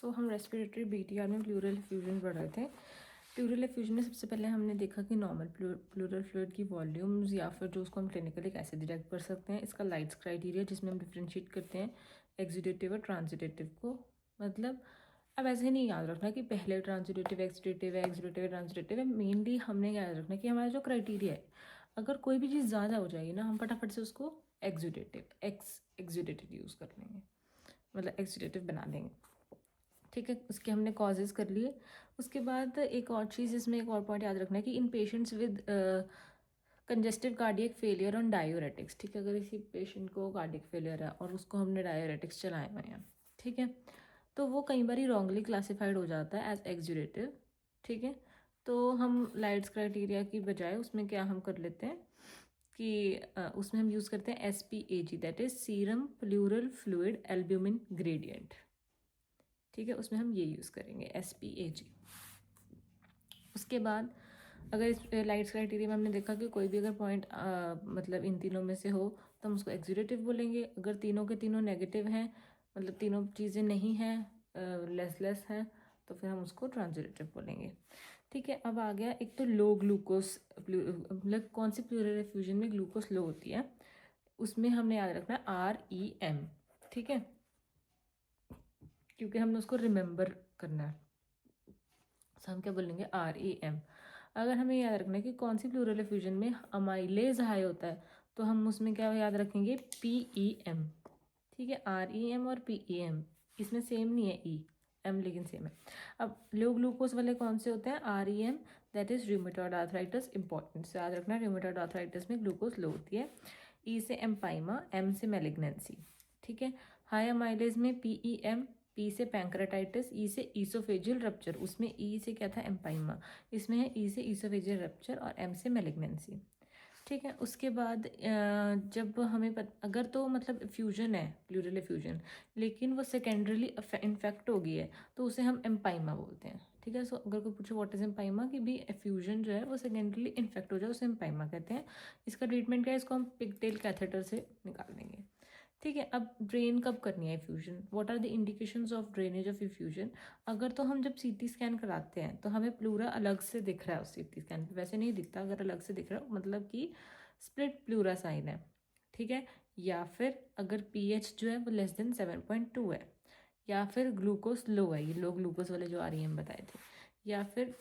हम respiratory BTR में plural effusion पढ़ रहे थे। प्लूरल एफ्यूजन में सबसे पहले हमने देखा कि नॉर्मल प्लूरल फ्लूइड की वॉल्यूम्स या फिर जो उसको हम क्लिनिकली कैसे डिटेक्ट कर सकते हैं, इसका लाइट्स क्राइटेरिया जिसमें हम डिफ्रेंशिएट करते हैं एक्सुडेटिव और ट्रांजिटेटिव को। मतलब अब ऐसे नहीं याद रखना कि पहले ट्रांजिटेटिव एक्सुडेटिव है, एक्सुडेटिव ट्रांजिटेटिव है। मेनली हमने याद रखना कि हमारा जो क्राइटेरिया है, अगर कोई भी चीज़ ज़्यादा हो जाएगी ना, हम फटाफट से उसको एक्सुडेटिव यूज़ कर लेंगे, मतलब एक्सुडेटिव बना देंगे। ठीक है, उसके हमने कॉजेज़ कर लिए। उसके बाद एक और चीज़, इसमें एक और पॉइंट याद रखना है कि इन patients with congestive cardiac failure on diuretics. ठीक है, अगर किसी पेशेंट को कार्डियक फेलियर है और उसको हमने डायोरेटिक्स चलाए हुए हैं, ठीक है, तो वो कई बार रॉन्गली क्लासिफाइड हो जाता है एज एक्सुडेटिव। ठीक है, तो हम लाइट्स क्राइटेरिया की बजाय उसमें क्या हम कर लेते हैं कि उसमें हम यूज़ करते हैं SPAG, that is serum pleural fluid albumin gradient. ठीक है, उसमें हम ये यूज़ करेंगे SPAG। उसके बाद अगर इस लाइट्स क्राइटेरिया में हमने देखा कि कोई भी अगर पॉइंट मतलब इन तीनों में से हो तो हम उसको एक्सुडेटिव बोलेंगे। अगर तीनों के तीनों नेगेटिव हैं, मतलब तीनों चीज़ें नहीं हैं, लेस है, तो फिर हम उसको ट्रांजिटिव बोलेंगे। ठीक है, अब आ गया एक तो लो ग्लूकोस, मतलब कौन सी प्लूरल एफ्यूजन में ग्लूकोस लो होती है, उसमें हमने याद रखना है REM। ठीक है, क्योंकि हमने उसको रिमेंबर करना है, तो हम क्या बोलेंगे REM। अगर हमें याद रखना है कि कौन सी प्लूरल एफ्यूजन में अमाइलेज हाई होता है, तो हम उसमें क्या याद रखेंगे PEM। ठीक है, REM और PEM इसमें सेम नहीं है, M लेकिन सेम है। अब लो ग्लूकोज वाले कौन से होते हैं? REM, that is rheumatoid arthritis. Important से याद रखना, रूमेटॉइड आर्थराइटिस में ग्लूकोज लो होती है। E से एम्पाइमा, M से मेलिग्नेंसी। ठीक है, हाई अमाइलेज में PEM, P से पैंक्रेटाइटिस, E से ईसोफेजियल रप्चर, उसमें E से क्या था? एम्पाइमा। इसमें है E से ईसोफेजियल रप्चर और M से मेलिग्नेंसी। ठीक है, उसके बाद जब हमें अगर तो मतलब फ्यूजन है, प्लूरल फ्यूजन, लेकिन वो सेकेंडरीली इन्फेक्ट हो गई है, तो उसे हम एम्पाइमा बोलते हैं। ठीक है, सो अगर कोई पूछे व्हाट इज एम्पाइमा, कि भी फ्यूजन जो है वो सेकेंडरीली इन्फेक्ट हो जाए, उसे एम्पाइमा कहते हैं। इसका ट्रीटमेंट क्या है? इसको हम पिगटेल कैथेटर से निकाल देंगे। ठीक है, अब ड्रेन कब करनी है effusion? What are the indications of drainage of effusion? अगर तो हम जब CT स्कैन कराते हैं तो हमें प्लूरा अलग से दिख रहा है उस CT स्कैन पे, वैसे नहीं दिखता, अगर अलग से दिख रहा है मतलब कि स्प्लिट प्लूरा साइन है। ठीक है, या फिर अगर pH जो है वो लेस देन 7.2 है, या फिर ग्लूकोज लो है, ये लो ग्लूकोज वाले जो REM बताए थे, या फिर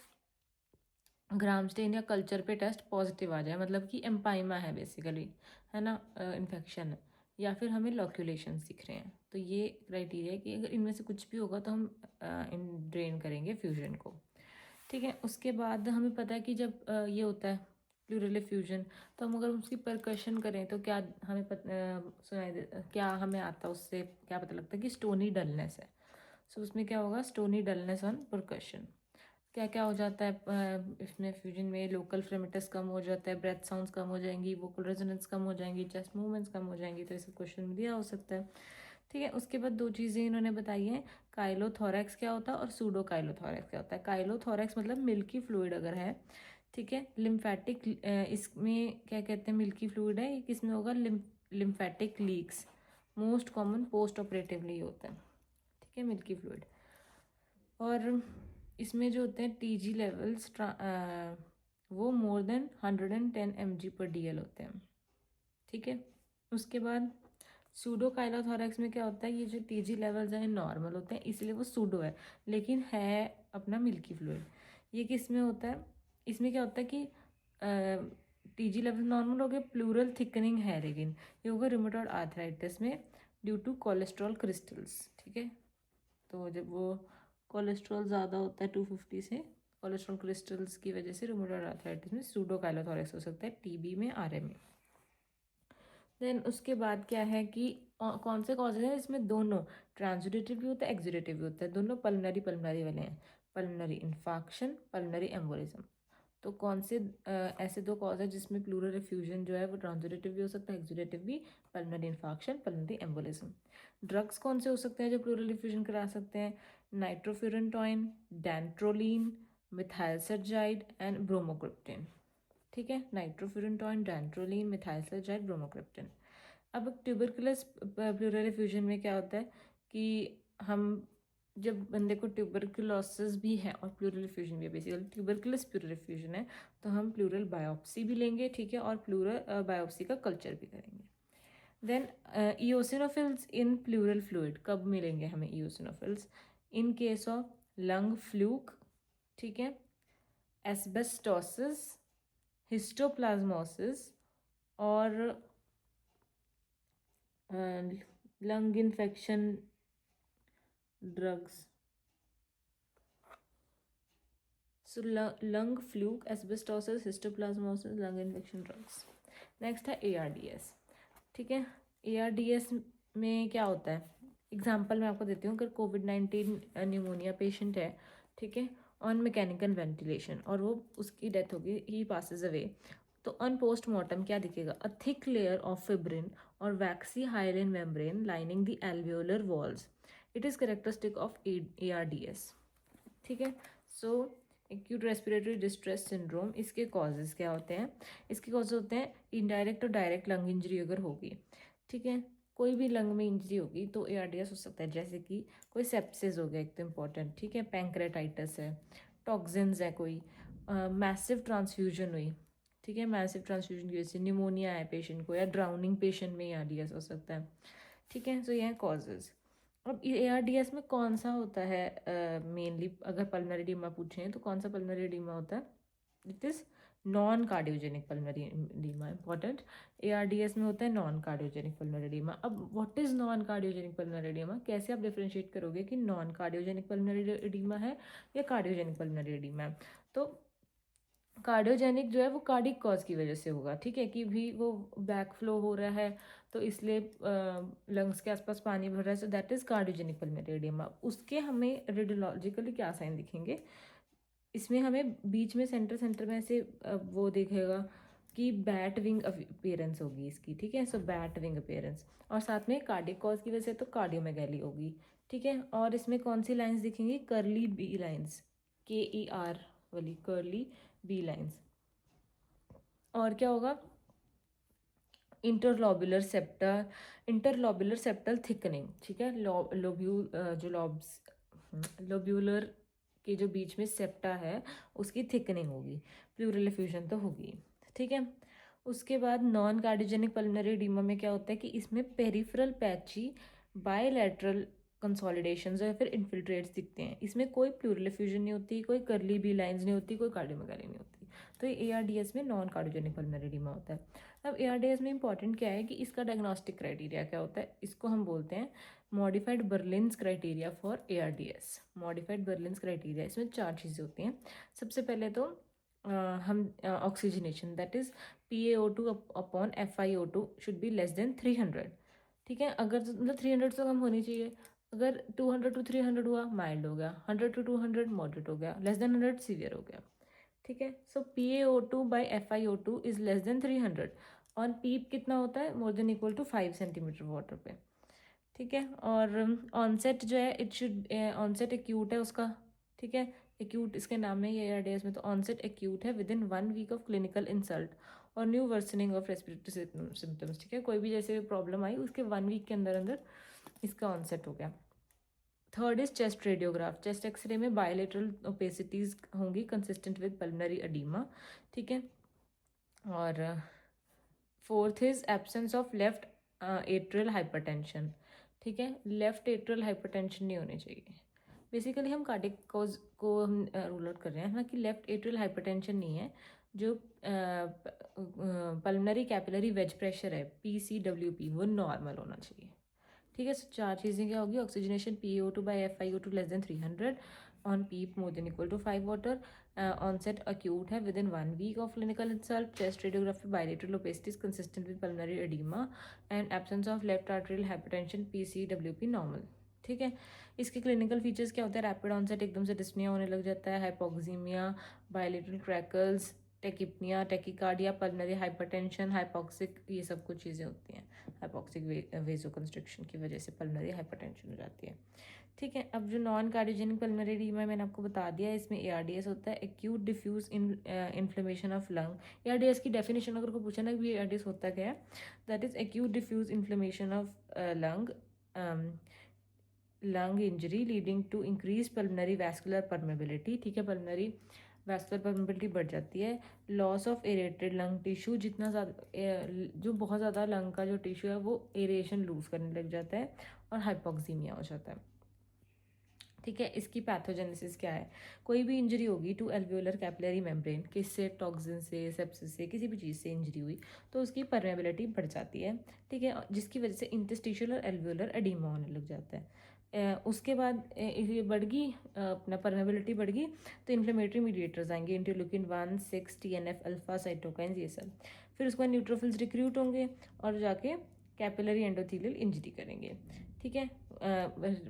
ग्राम स्टेन या कल्चर पे टेस्ट पॉजिटिव आ जाए, मतलब कि एम्पाइमा है बेसिकली, है ना, इन्फेक्शन है, या फिर हमें लॉक्यूलेशन दिख रहे हैं। तो ये क्राइटेरिया है कि अगर इनमें से कुछ भी होगा तो हम इन ड्रेन करेंगे फ्यूजन को। ठीक है, उसके बाद हमें पता है कि जब ये होता है प्लूरल फ्यूजन, तो हम अगर उसकी परकशन करें तो क्या हमें सुनाई दे, क्या हमें आता है उससे क्या पता लगता है कि स्टोनी डलनेस है। सो उसमें क्या होगा? Stony dullness on percussion. क्या क्या हो जाता है इसमें फ्यूजन में? लोकल फ्रेमेटस कम हो जाता है, ब्रेथ साउंड्स कम हो जाएंगी, वोकल रेजोनेंस कम हो जाएंगी, चेस्ट मूवमेंट्स कम हो जाएंगी। तो इस क्वेश्चन में दिया हो सकता है। ठीक है, उसके बाद दो चीज़ें इन्होंने बताई हैं, काइलोथोरैक्स क्या होता है और सूडो काइलोथोरैक्स क्या होता है। काइलोथोरैक्स मतलब मिल्की फ्लूइड अगर है, ठीक है, लिम्फेटिक, इसमें क्या कहते हैं, मिल्की फ्लूइड है, ये किसमें होगा? Lymphatic leaks, most common post operatively होता है। ठीक है, मिल्की फ्लूइड। और इसमें जो होते हैं TG लेवल्स, वो मोर देन 110 mg/dl होते हैं। ठीक है, उसके बाद सूडो काइलोथोरैक्स में क्या होता है? ये जो TG लेवल्स हैं नॉर्मल होते हैं, इसलिए वो सूडो है, लेकिन है अपना मिल्की फ्लूइड। ये किस में होता है? इसमें क्या होता है कि TG लेवल नॉर्मल हो गए, प्लूरल थिकनिंग है, लेकिन ये होगा रूमेटॉइड आर्थराइटिस में ड्यू टू कोलेस्ट्रॉल क्रिस्टल्स। ठीक है, तो जब वो कोलेस्ट्रॉल ज़्यादा होता है 250 से, कोलेस्ट्रॉल क्रिस्टल्स की वजह से रूमेटॉइड आर्थराइटिस में सूडो काइलोथोरैक्स हो सकता है, TB में, RM में। देन उसके बाद क्या है कि कौन से कॉजेज हैं इसमें? दोनों ट्रांजिटिव भी होता है, एक्सुडेटिव भी होता है, दोनों पल्मनरी वाले हैं, पल्मनरी इन्फाक्शन, पल्मनरी एम्बोलिज्म। तो कौन से ऐसे दो कॉज है जिसमें प्लूरल एफ्यूजन जो है वो ट्रांजिटिव भी हो सकता है, एक्सुडेटिव भी, pulmonary infarction, pulmonary embolism. Drugs कौन से हो सकते हैं जो प्लूरल एफ्यूजन करा सकते हैं? Nitrofurantoin, dantrolene, methysergide and bromocriptine. ठीक है, नाइट्रोफ्यूरेंटॉइन, डैंट्रोलिन, मिथाइलसर्जाइड, ब्रोमोक्रिप्टिन। अब ट्यूबरकुलस प्लूरल एफ्यूजन में क्या होता है कि हम जब बंदे को ट्यूबरकुलोसिस भी है और प्लूरल एफ्यूजन भी है, बेसिकली ट्यूबरकुलस प्लूरल एफ्यूजन है, तो हम प्लूरल बायोप्सी भी लेंगे, ठीक है, और प्लूरल बायोप्सी का कल्चर भी करेंगे। Then eosinophils in pleural fluid, कब मिलेंगे हमें eosinophils? In case of lung fluke, ठीक है, एस्बेस्टोसिस, हिस्टोप्लाज्मोसिस और lung infection drugs. So lung fluke, asbestosis, histoplasmosis, lung infection drugs. Next है ARDS, ठीक है। ARDS में क्या होता है? एग्जाम्पल मैं आपको देती हूँ। अगर कोविड-19 न्यूमोनिया पेशेंट है, ठीक है, ऑन मैकेनिकल वेंटिलेशन, और वो उसकी डेथ होगी, ही पासेज अवे, तो ऑन पोस्टमार्टम क्या दिखेगा? A thick layer of fibrin और waxy hyaline membrane lining the alveolar walls. It is characteristic of ARDS, ठीक है। So acute respiratory distress syndrome, इसके कॉजेज़ क्या होते हैं? इसके कॉज होते हैं इनडायरेक्ट और डायरेक्ट लंग इंजरी अगर होगी, ठीक है, कोई भी लंग में इंजरी होगी तो ARDS हो सकता है। जैसे कि कोई सेप्सिस हो गया, एक तो इम्पॉर्टेंट, ठीक है, पैंक्रेटाइटिस है, टॉक्सिन्स है, कोई मैसिव ट्रांसफ्यूजन हुई, ठीक है, मैसिव ट्रांसफ्यूजन की वजह से निमोनिया है पेशेंट को, या ड्राउनिंग पेशेंट में ARDS हो सकता है, ठीक है। सो ये हैं कॉजेज़। अब ARDS में कौन सा होता है मेनली? अगर पल्मोनरी एडीमा पूछें तो कौन सा पल्मोनरी एडीमा होता है? It is non cardiogenic pulmonary oedema. Important, ARDS में होता है नॉन कार्डियोजेनिक पल्मोनरी एडीमा। अब what is non cardiogenic pulmonary oedema? कैसे आप डिफरेंशिएट करोगे कि नॉन कार्डियोजेनिक पल्मोनरी एडीमा है या कार्डियोजेनिक पल्मोनरी एडीमा है? तो कार्डियोजेनिक जो है वो कार्डिक कॉज की वजह से होगा, ठीक है, कि भी वो बैक फ्लो हो रहा है तो इसलिए लंग्स के आसपास पानी भर रहा है, so that is cardiogenic pulmonary oedema. उसके हमें रेडियोलॉजिकली क्या साइन दिखेंगे? इसमें हमें बीच में सेंटर में ऐसे वो दिखेगा कि बैट विंग अपीयरेंस होगी इसकी, ठीक है। सो बैट विंग अपीयरेंस, और साथ में कार्डिक कॉज की वजह से तो कार्डियोमेगैली होगी, ठीक है। और इसमें कौन सी लाइंस दिखेंगी? कर्ली बी लाइंस, KER वाली कर्ली बी लाइंस। और क्या होगा? इंटरलोब्युलर सेप्टल थिकनिंग, ठीक है, जो लोब्यूलर के जो बीच में सेप्टा है उसकी थिकनिंग होगी, प्लूरल एफ्यूजन तो होगी, ठीक है। उसके बाद नॉन कार्डियोजेनिक पल्मोनरी एडीमा में क्या होता है कि इसमें पेरिफेरल पैची बायलैटरल कंसोलिडेशंस या फिर इन्फिल्ट्रेट्स दिखते हैं। इसमें कोई प्लूरल एफ्यूजन नहीं होती, कोई कर्ली बी लाइंस नहीं होती, कोई कार्डियोमेगाली नहीं होती। तो ये ARDS में नॉन कार्डियोजेनिक पल्मोनरी एडीमा होता है। अब ARDS में इंपॉर्टेंट क्या है कि इसका डायग्नोस्टिक क्राइटेरिया क्या होता है? इसको हम बोलते हैं modified Berlin's criteria for ARDS। Modified Berlin's criteria, इसमें 4 चीज़ें होती हैं। सबसे पहले तो हम oxygenation, that is PaO2 upon FiO2 should be less than 300, ठीक है। अगर मतलब 300 से कम होनी चाहिए। अगर 200 to 300 हुआ माइल्ड हो गया, 100 to 200 मॉडरेट हो गया, लेस देन 100 सीवियर हो गया, ठीक है। So PaO2 by FiO2 is less than 300 on PEEP कितना होता है? More than equal to 5 centimetre water पे, ठीक है। और ऑनसेट जो है इट शुड ऑनसेट एक्यूट है उसका, ठीक है, एक्यूट इसके नाम में ये ARDS में, तो ऑनसेट एक्यूट है within 1 week of clinical insult और new worsening of respiratory symptoms, ठीक है। कोई भी जैसे प्रॉब्लम आई उसके 1 वीक के अंदर अंदर इसका ऑनसेट हो गया। Third is chest radiograph. Chest x ray में बायलेटरल ओपेसिटीज होंगी कंसिस्टेंट विद पल्मोनरी एडीमा, ठीक है। और fourth is absence of left atrial hypertension, ठीक है, लेफ्ट एट्रियल हाइपरटेंशन नहीं होनी चाहिए। बेसिकली हम कार्डिक कॉज को हम रूल आउट कर रहे हैं ना, कि लेफ्ट एट्रियल हाइपरटेंशन नहीं है, जो पल्मोनरी कैपिलरी वेज प्रेशर है PCWP वो नॉर्मल होना चाहिए, ठीक है। सो 4 चीज़ें क्या होगी? Oxygenation PaO2 by FiO2 less than 300 on PEEP more than equal to 5 water, onset acute है within 1 week of clinical insult, chest radiography bilateral opacities consistent with pulmonary oedema and absence of left arterial hypertension PCWP normal, ठीक है। इसके clinical features क्या होते हैं? Rapid onset, एकदम से dyspnoea होने लग जाता है, hypoxaemia, bilateral crackles, tachypnoea, tachycardia, pulmonary hypertension, hypoxic, ये सब कुछ चीज़ें होती हैं। हाइपोक्सिक वेजोकंस्ट्रिक्शन की वजह से पल्मोनरी हाइपरटेंशन हो जाती है, ठीक है। अब जो नॉन कार्डियोजेनिक पल्मोनरी एडीमा मैंने आपको बता दिया है, इसमें ARDS होता है acute diffuse inflammation of lung. ARDS की डेफिनेशन अगर को पूछा ना कि ARDS होता क्या है, that is acute diffuse inflammation of lung, lung injury leading to increase pulmonary vascular permeability, ठीक है, पल्मनरी वैस्कुलर परमेबिलिटी बढ़ जाती है। Loss of aerated lung tissue, जितना ज़्यादा जो बहुत ज़्यादा लंग का जो टिश्यू है वो एरेशन लूज करने लग जाता है और हाइपोक्सीमिया हो जाता है, ठीक है। इसकी पैथोजेनेसिस क्या है, कोई भी इंजरी होगी टू एल्वियोलर कैपिलरी मेम्ब्रेन, किससे, टॉक्सिन से, सेप्सिस से, किसी भी चीज़ से इंजरी हुई तो उसकी परमेबिलिटी बढ़ जाती है, ठीक है, जिसकी वजह से इंटरस्टिशियल और एल्वियोलर एडिमा होने लग जाता है। उसके बाद ये बढ़ गई, अपना परमेबिलिटी बढ़ गई तो इन्फ्लेमेटरी मीडिएटर्स आएंगे, इंटरल्यूकिन 1, 6, TNF अल्फा, साइटोकाइंस, ये सब। फिर उसके बाद न्यूट्रोफिल्स रिक्रूट होंगे और जाके कैपिलरी एंडोथेलियल इंजरी करेंगे, ठीक है।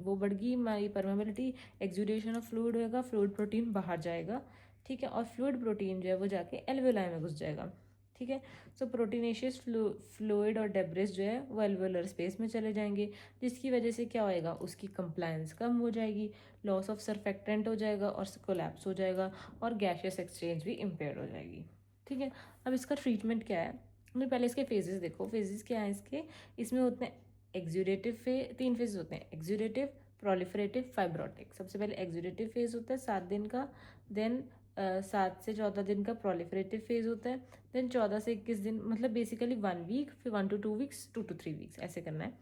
वो बढ़ गई हमारी परमेबिलिटी, एक्सुडेशन ऑफ फ्लूइड होगा, फ्लूइड प्रोटीन बाहर जाएगा, ठीक है, और फ्लूइड प्रोटीन जो है वो जाके एल्वेलाई में घुस जाएगा, ठीक है। सो प्रोटीनेशियस फ्लूइड और डेब्रिस जो है वो एल्वेलर स्पेस में चले जाएंगे, जिसकी वजह से क्या होएगा, उसकी कंप्लायंस कम हो जाएगी, लॉस ऑफ सरफेक्टेंट हो जाएगा और कोलैप्स हो जाएगा और गैशियस एक्सचेंज भी इम्पेयर हो जाएगी, ठीक है। अब इसका ट्रीटमेंट क्या है, हमने पहले इसके फेजेस देखो, फेजेस क्या है इसके, इसमें होते हैं एक्सुडेटिव तीन फेज होते हैं, एक्सुडेटिव, प्रोलिफरेटिव, फाइब्रोटिक। सबसे पहले एक्सुडेटिव फेज होता है 7 दिन का, देन 7 से 14 दिन का प्रोलिफरेटिव फेज होता है, देन 14 से 21 दिन, मतलब बेसिकली 1 वीक, फिर 1 to 2 वीक्स, 2 to 3 वीक्स, ऐसे करना है,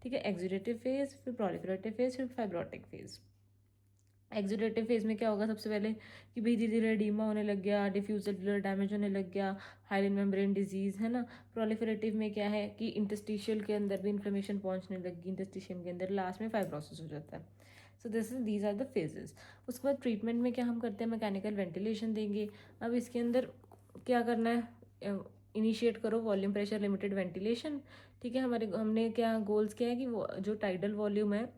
ठीक है। एक्सुडेटिव फेज, फिर प्रोलिफरेटिव फेज, फिर फाइब्रोटिक फेज। एक्सुडेटिव फेज में क्या होगा, सबसे पहले कि भाई धीरे धीरे एडीमा होने लग गया, डिफ्यूज सेलुलर डैमेज होने लग गया, हाइलिन मेम्ब्रेन डिजीज, है ना। प्रोलिफरेटिव में क्या है कि इंटस्टिशियल के अंदर भी इन्फ्लेमेशन पहुंचने लगी, इंटस्टिशियम के अंदर, लास्ट में फाइब्रोसिस हो जाता है। So these are the phases. उसके बाद ट्रीटमेंट में क्या हम करते हैं, मैकेनिकल वेंटिलेशन देंगे। अब इसके अंदर क्या करना है, इनिशिएट करो वॉल्यूम प्रेशर लिमिटेड वेंटिलेशन, ठीक है। हमने क्या गोल्स क्या है कि वो जो टाइडल वॉल्यूम है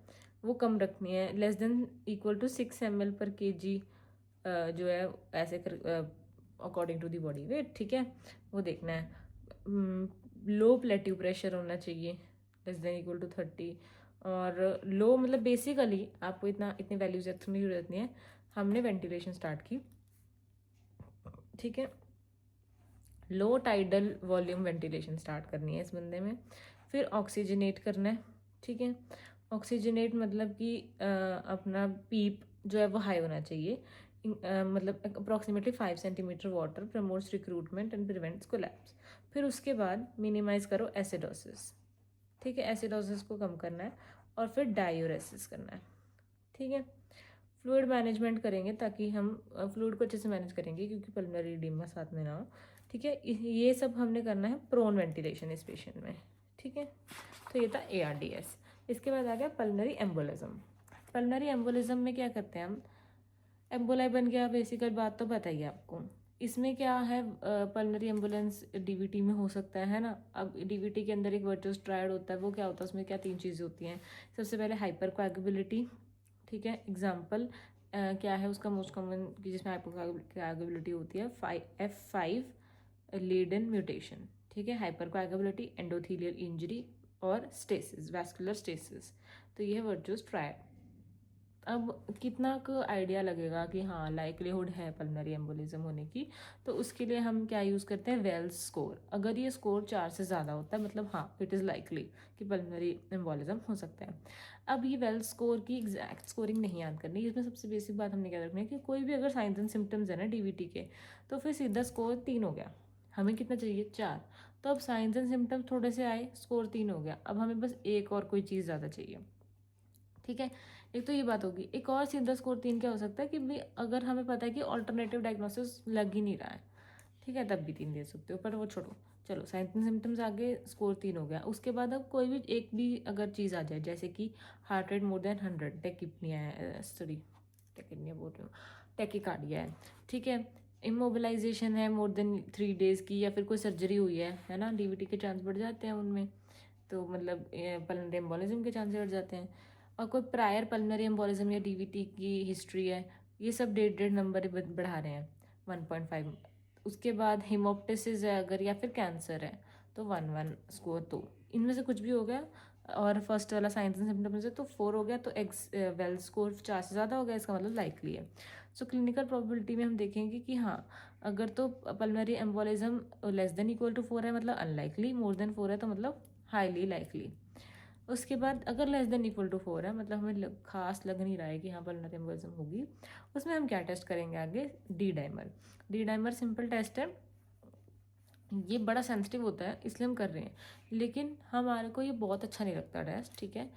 वो कम रखनी है, less than equal to 6 ml per kg जो है, ऐसे कर according to the body weight, ठीक है, वो देखना है। लो प्लेट्यू प्रेशर होना चाहिए, लेस देन इक्वल टू 30, और लो मतलब बेसिकली आपको इतनी वैल्यूज रखने की जरूरत नहीं है। हमने वेंटिलेशन स्टार्ट की, ठीक है, लो टाइडल वॉल्यूम वेंटिलेशन स्टार्ट करनी है इस बंदे में। फिर ऑक्सीजनेट करना है, ठीक है। ऑक्सीजनेट मतलब कि अपना पीप जो है वो हाई होना चाहिए, मतलब approximately 5 centimetre water promotes recruitment and prevents collapse. फिर उसके बाद मिनिमाइज करो एसिडोसिस, ठीक है, एसिडोसिस को कम करना है, और फिर डायूरेसिस करना है, ठीक है। फ्लूइड मैनेजमेंट करेंगे ताकि हम फ्लूइड को अच्छे से मैनेज करेंगे क्योंकि पल्मोनरी एडिमा साथ में ना हो, ठीक है। ये सब हमने करना है प्रोन वेंटिलेशन इस पेशेंट में, ठीक है। तो ये था ARDS। इसके बाद आ गया पल्मोनरी एम्बोलिज्म। पल्मोनरी एम्बोलिज्म में क्या करते हैं हम, एम्बोलाई बन गया, बेसिकल बात तो बताइए आपको। इसमें क्या है, पल्मोनरी एम्बुलेंस DVT में हो सकता है ना। अब DVT के अंदर एक वर्चुअस ट्रायड होता है, वो क्या होता है, उसमें क्या 3 चीज़ें होती हैं। सबसे पहले हाइपर कोएगुलेबिलिटी, ठीक है, एग्जाम्पल क्या है उसका मोस्ट कॉमन जिसमें हाइपर कोएगुलेबिलिटी होती है, F5 लीडन म्यूटेशन, ठीक है, हाइपर कोएगुलेबिलिटी, एंडोथेलियल इंजरी और स्टेसिस, वैस्कुलर स्टेसिस। तो ये है वर्चुअस ट्रायड। अब कितना को आइडिया लगेगा कि हाँ लाइक्लीहुड है पल्मोनरी एम्बोलिज्म होने की, तो उसके लिए हम क्या यूज़ करते हैं, वेल्स स्कोर। अगर ये स्कोर 4 से ज़्यादा होता है मतलब हाँ इट इज़ लाइकली कि पल्मोनरी एम्बोलिज्म हो सकता है। अब ये वेल्स स्कोर की एग्जैक्ट स्कोरिंग नहीं याद करनी, इसमें सबसे बेसिक बात हमने क्या रखनी है कि कोई भी अगर साइंस एंड सिम्टम्स है ना DVT के, तो फिर सीधा स्कोर 3 हो गया। हमें कितना चाहिए, 4। तो अब साइंस एंड सिम्टम्स थोड़े से आए, स्कोर 3 हो गया, अब हमें बस एक और कोई चीज़ ज़्यादा चाहिए, ठीक है। एक तो ये बात होगी, एक और सीधा स्कोर 3 क्या हो सकता है कि भाई अगर हमें पता है कि ऑल्टरनेटिव डायग्नोसिस लग ही नहीं रहा है, ठीक है, तब भी 3 दे सकते हो, पर वो छोड़ो। चलो साइंस एंड सिम्टम्स आगे, स्कोर 3 हो गया। उसके बाद अब कोई भी एक भी अगर चीज़ आ जाए, जैसे कि heart rate more than 100, tachypnoea है, सॉरी टेकिपनिया बोल रही हूँ, टेकिकार्डिया है, ठीक है, इमोबिलाइजेशन है मोर देन 3 डेज़ की, या फिर कोई सर्जरी हुई है ना, DVT के चांस बढ़ जाते हैं उनमें, तो मतलब पल्मोनरी एम्बोलिज्म के चांस बढ़ जाते हैं। और कोई प्रायर पल्मोनरी एम्बोलिज्म या DVT की हिस्ट्री है, ये सब डेट नंबर बढ़ा रहे हैं 1.5। उसके बाद हिमोप्टिसिस है अगर, या फिर कैंसर है, तो 1 स्कोर, तो इनमें से कुछ भी हो गया। और फर्स्ट वाला साइंस एंड सिम्टम्स है तो 4 हो गया, तो वेल स्कोर 4 से ज़्यादा हो गया, इसका मतलब लाइकली है। सो क्लिनिकल प्रोबेबिलिटी में हम देखेंगे कि हाँ अगर तो pulmonary embolism less than equal to 4 है मतलब अनलाइकली, मोर देन 4 है तो मतलब हाईली लाइकली। उसके बाद अगर लेस देन इक्वल टू 4 है, मतलब हमें खास लग नहीं रहा है कि हाँ पल्मोनरी एम्बोलिज्म होगी, उसमें हम क्या टेस्ट करेंगे आगे, D dimer. D dimer simple test है, ये बड़ा सेंसिटिव होता है इसलिए हम कर रहे हैं, लेकिन हमारे को ये बहुत अच्छा नहीं लगता टेस्ट, ठीक है।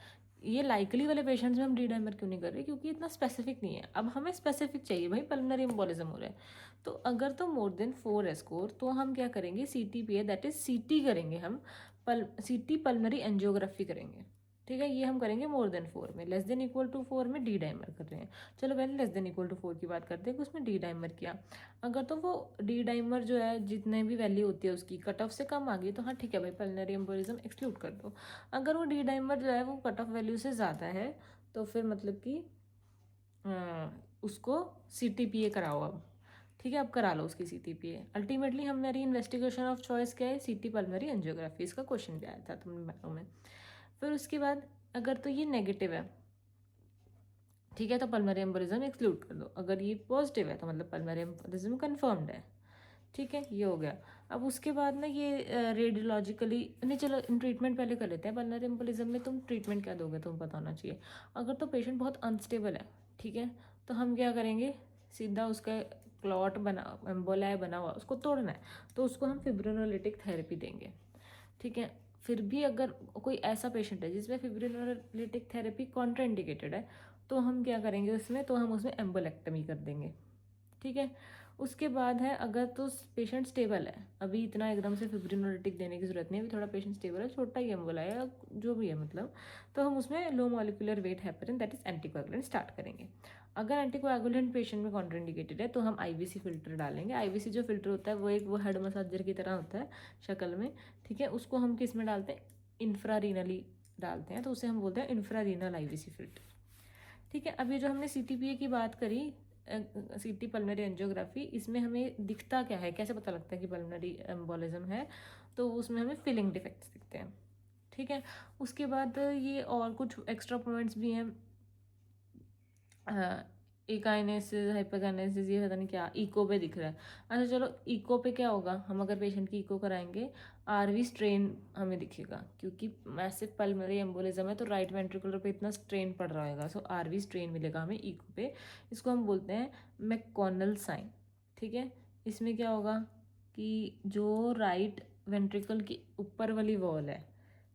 ये लाइकली वाले पेशेंट्स में हम डी डाइमर क्यों नहीं कर रहे, क्योंकि इतना स्पेसिफिक नहीं है। अब हमें स्पेसिफिक चाहिए भाई, पल्मोनरी एम्बोलिज्म हो रहा है, तो अगर तो मोर देन 4 है स्कोर, तो हम क्या करेंगे, C T P A, that is C T करेंगे हम, सी टी पल्मोनरी एंजियोग्राफी करेंगे, ठीक है। ये हम करेंगे मोर देन 4 में। लेस देन इक्वल टू 4 में डी डाइमर कर रहे हैं। चलो पहले लेस देन इक्वल टू 4 की बात करते हैं कि उसमें डी डाइमर किया, अगर तो वो डी डाइमर जो है जितने भी वैल्यू होती है उसकी कट ऑफ से कम आ गई, तो हाँ ठीक है भाई, पल्मोनरी एम्बोलिज्म एक्सक्लूड कर दो। अगर वो डी डाइमर जो है वो कट ऑफ वैल्यू से ज़्यादा है, तो फिर मतलब कि उसको सी टी पी ए कराओ अब, ठीक है, अब करा लो उसकी C T P A. Ultimately हमारी इन्वेस्टिगेशन ऑफ चॉइस क्या है, सी टी पल्मोनरी एंजियोग्राफी, इसका क्वेश्चन भी आया था तुम में। फिर उसके बाद अगर तो ये नेगेटिव है, ठीक है, तो पल्मोनरी एम्बोलिज्म एक्सक्लूड कर दो। अगर ये पॉजिटिव है तो मतलब पल्मोनरी एम्बोलिज्म कंफर्म्ड है, ठीक है, ये हो गया। अब उसके बाद ना ये रेडियोलॉजिकली नहीं, चलो इन ट्रीटमेंट पहले कर लेते हैं। पल्मोनरी एम्बोलिज्म में तुम ट्रीटमेंट क्या दोगे, तुम्हें पता होना चाहिए। अगर तो पेशेंट बहुत अनस्टेबल है, ठीक है, तो हम क्या करेंगे, सीधा उसका क्लॉट बना, एम्बोलाई बना हुआ उसको तोड़ना है, तो उसको हम फिब्रिनोलिटिक थेरेपी देंगे, ठीक है। फिर भी अगर कोई ऐसा पेशेंट है जिसमें फिब्रिनोलिटिक थेरेपी कॉन्ट्राइंडिकेटेड है, तो हम क्या करेंगे उसमें, तो हम उसमें एम्बोलेक्टमी कर देंगे, ठीक है। उसके बाद है, अगर तो पेशेंट स्टेबल है, अभी इतना एकदम से फिब्रिनोलिटिक देने की जरूरत नहीं है, अभी थोड़ा पेशेंट स्टेबल है, छोटा ही एम्बोला है या जो भी है मतलब, तो हम उसमें low molecular weight heparin, that is anticoagulant start करेंगे। अगर एंटीकोएगुलेंट पेशेंट में कॉन्ट्राइंडिकेटेड है, तो हम आईवीसी फिल्टर डालेंगे। आईवीसी जो फिल्टर होता है वो हेड मसाजर की तरह होता है शक्ल में, ठीक है। उसको हम किस में डालते हैं, इंफ्रारीनली डालते हैं, तो उसे हम बोलते हैं इंफ्रारीनल आईवीसी फिल्टर, ठीक है। अब ये जो हमने सीटीपीए की बात करी, सीटी पल्मोनरी एंजियोग्राफी, इसमें हमें दिखता क्या है, कैसे पता लगता है कि पल्मोनरी एम्बोलिज्म है, तो उसमें हमें फिलिंग डिफेक्ट्स दिखते हैं, ठीक है। उसके बाद ये और कुछ एक्स्ट्रा पॉइंट्स भी हैं, एकाइनेसिस, हाइपरकाइनेसिस, ये पता नहीं क्या इको पे दिख रहा है। अच्छा चलो, इको पे क्या होगा, हम अगर पेशेंट की इको कराएंगे, आरवी स्ट्रेन हमें दिखेगा, क्योंकि मैसिव पल्मोनरी एम्बोलिज्म है, तो राइट वेंट्रिकुलर पे इतना स्ट्रेन पड़ रहा होगा, सो आरवी स्ट्रेन मिलेगा हमें इको पे। इसको हम बोलते हैं मैककॉनल साइन, ठीक है। इसमें क्या होगा कि जो राइट वेंट्रिकल की ऊपर वाली वॉल है,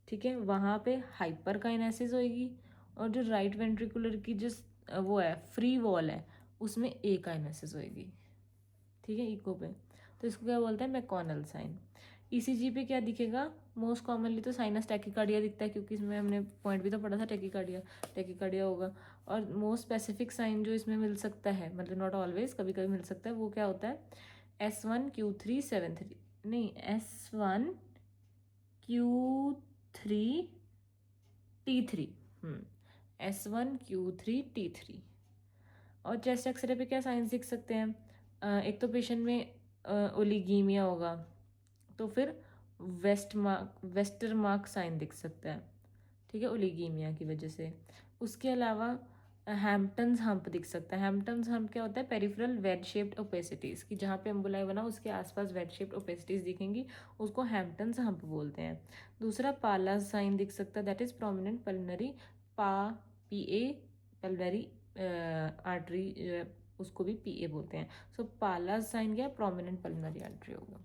ठीक है, वहाँ पे हाइपरकाइनेसिस होएगी, और जो राइट वेंट्रिकुलर की जो वो है फ्री वॉल है, उसमें एकाइनेसिस होएगी, ठीक है, इको पे। तो इसको क्या बोलते हैं, मैककॉनल साइन। ईसीजी पे क्या दिखेगा, मोस्ट कॉमनली तो साइनस टैकीकार्डिया दिखता है, क्योंकि इसमें हमने पॉइंट भी तो पढ़ा था, टैकीकार्डिया, टैकीकार्डिया होगा। और मोस्ट स्पेसिफिक साइन जो इसमें मिल सकता है, मतलब नॉट ऑलवेज, कभी कभी मिल सकता है, वो क्या होता है, S1Q3 7 3, नहीं, S1Q3 T3, S1Q3 T3। और चेस्ट एक्सरे पे क्या साइंस दिख सकते हैं, एक तो पेशेंट में ओलिगीमिया होगा, तो फिर वेस्टर मार्क साइन दिख सकता है, ठीक है, ओलिगीमिया की वजह से। उसके अलावा हैम्पटन्स हम्प दिख सकता है। हैम्पटन्स हम्प क्या होता है, पेरिफेरल वेड शेप्ड ओपेसिटीज़, कि जहाँ पे एम्बोलाई बना उसके आसपास वेड शेप्ड ओपेसिटीज़ दिखेंगी, उसको हैम्पटन्स हम्प बोलते हैं। दूसरा पाला साइन दिख सकता है, that is prominent pulmonary P A pulmonary artery, उसको भी पी ए बोलते हैं। सो पाला साइन क्या, प्रोमिनेंट पल्मोनरी आर्टरी होगा।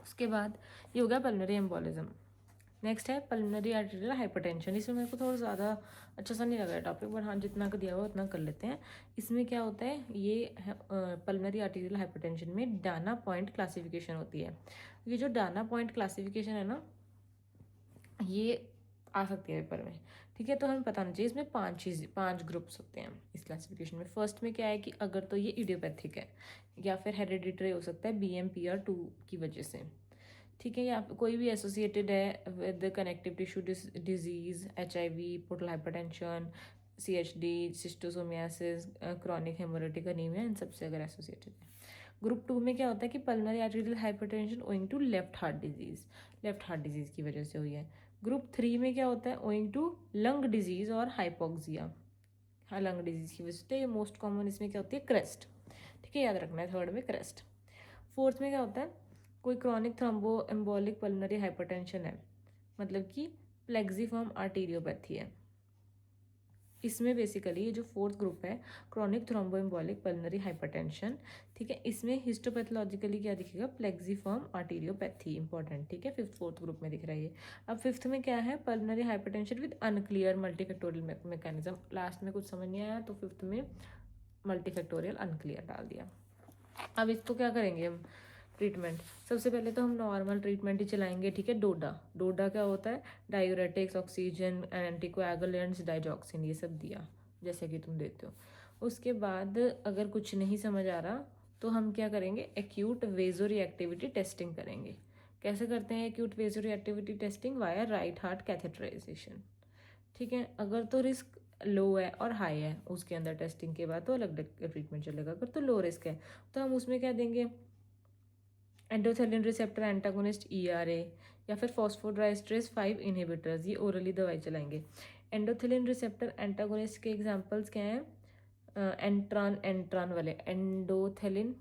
उसके बाद ये हो गया पल्मोनरी एम्बोलिज्म। नेक्स्ट है पल्मोनरी आर्टेरियल हाइपरटेंशन। इसमें मेरे को थोड़ा ज़्यादा अच्छा सा नहीं लग रहा है टॉपिक, बट हाँ जितना का दिया हुआ उतना कर लेते हैं। इसमें क्या होता है, ये पल्मोनरी आर्टेरियल हाइपरटेंशन में डाना पॉइंट क्लासिफिकेशन होती है। ये जो डाना पॉइंट क्लासिफिकेशन है ना, ये आ सकती है पेपर में, ठीक है। तो हमें पता होना चाहिए, इसमें 5 ग्रुप्स होते हैं इस क्लासिफिकेशन में। फर्स्ट में क्या है कि अगर तो ये इडियोपैथिक है या फिर हेरिडिटरी हो सकता है BMPR2 की वजह से, ठीक है, या कोई भी एसोसिएटेड है with connective tissue disease, HIV, portal hypertension, CHD, schistosomiasis, chronic haemolytic anaemia, इन सबसे अगर एसोसिएटेड है। ग्रुप 2 में क्या होता है कि pulmonary arterial hypertension owing to left heart disease की वजह से हुई है। ग्रुप 3 में क्या होता है, ओइंग टू लंग डिजीज़ और हाइपोक्सिया, हाँ लंग डिजीज़ की वजह से। मोस्ट कॉमन इसमें क्या होती है, क्रेस्ट, ठीक है, याद रखना है, थर्ड में क्रेस्ट। फोर्थ में क्या होता है, कोई क्रॉनिक थ्रोम्बो एम्बोलिक पल्मोनरी हाइपरटेंशन है, मतलब कि प्लेक्सीफॉर्म आर्टीरियोपैथी है। इसमें बेसिकली ये जो फोर्थ ग्रुप है क्रॉनिक थ्रोम्बोएम्बोलिक पल्मोनरी हाइपरटेंशन, ठीक है, इसमें हिस्टोपैथोलॉजिकली क्या दिखेगा, प्लेक्सीफॉर्म आर्टीरियोपैथी, इंपॉर्टेंट, ठीक है, फिफ्थ फोर्थ ग्रुप में दिख रहा है ये। अब फिफ्थ में क्या है, pulmonary hypertension with unclear multifactorial mechanism, last में कुछ समझ नहीं आया तो फिफ्थ में मल्टीफैक्टोरियल अनक्लियर डाल दिया। अब इसको क्या करेंगे हम ट्रीटमेंट, सबसे पहले तो हम नॉर्मल ट्रीटमेंट ही चलाएंगे, ठीक है। डोडा क्या होता है, डायूरेटिक्स, ऑक्सीजन, एंटीकोएगुलेंट्स, डाइजॉक्सिन, ये सब दिया जैसे कि तुम देते हो। उसके बाद अगर कुछ नहीं समझ आ रहा तो हम क्या करेंगे, एक्यूट वेजो रिएक्टिविटी टेस्टिंग करेंगे। कैसे करते हैं acute vasoreactivity testing, via right heart catheterisation, ठीक है। अगर तो रिस्क लो है और हाई है उसके अंदर टेस्टिंग के बाद तो अलग ट्रीटमेंट चलेगा। अगर तो लो रिस्क है तो हम उसमें क्या देंगे, एंडोथेलिन रिसेप्टर एंटागोनिस्ट ERA या फिर फॉस्फोडाइएस्ट्रेस 5 इनहिबिटर्स, ये ओरली दवाई चलाएंगे। एंडोथेलिन रिसेप्टर एंटागोनिस्ट के एग्जांपल्स क्या हैं, एंट्रान वाले एंडोथेलिन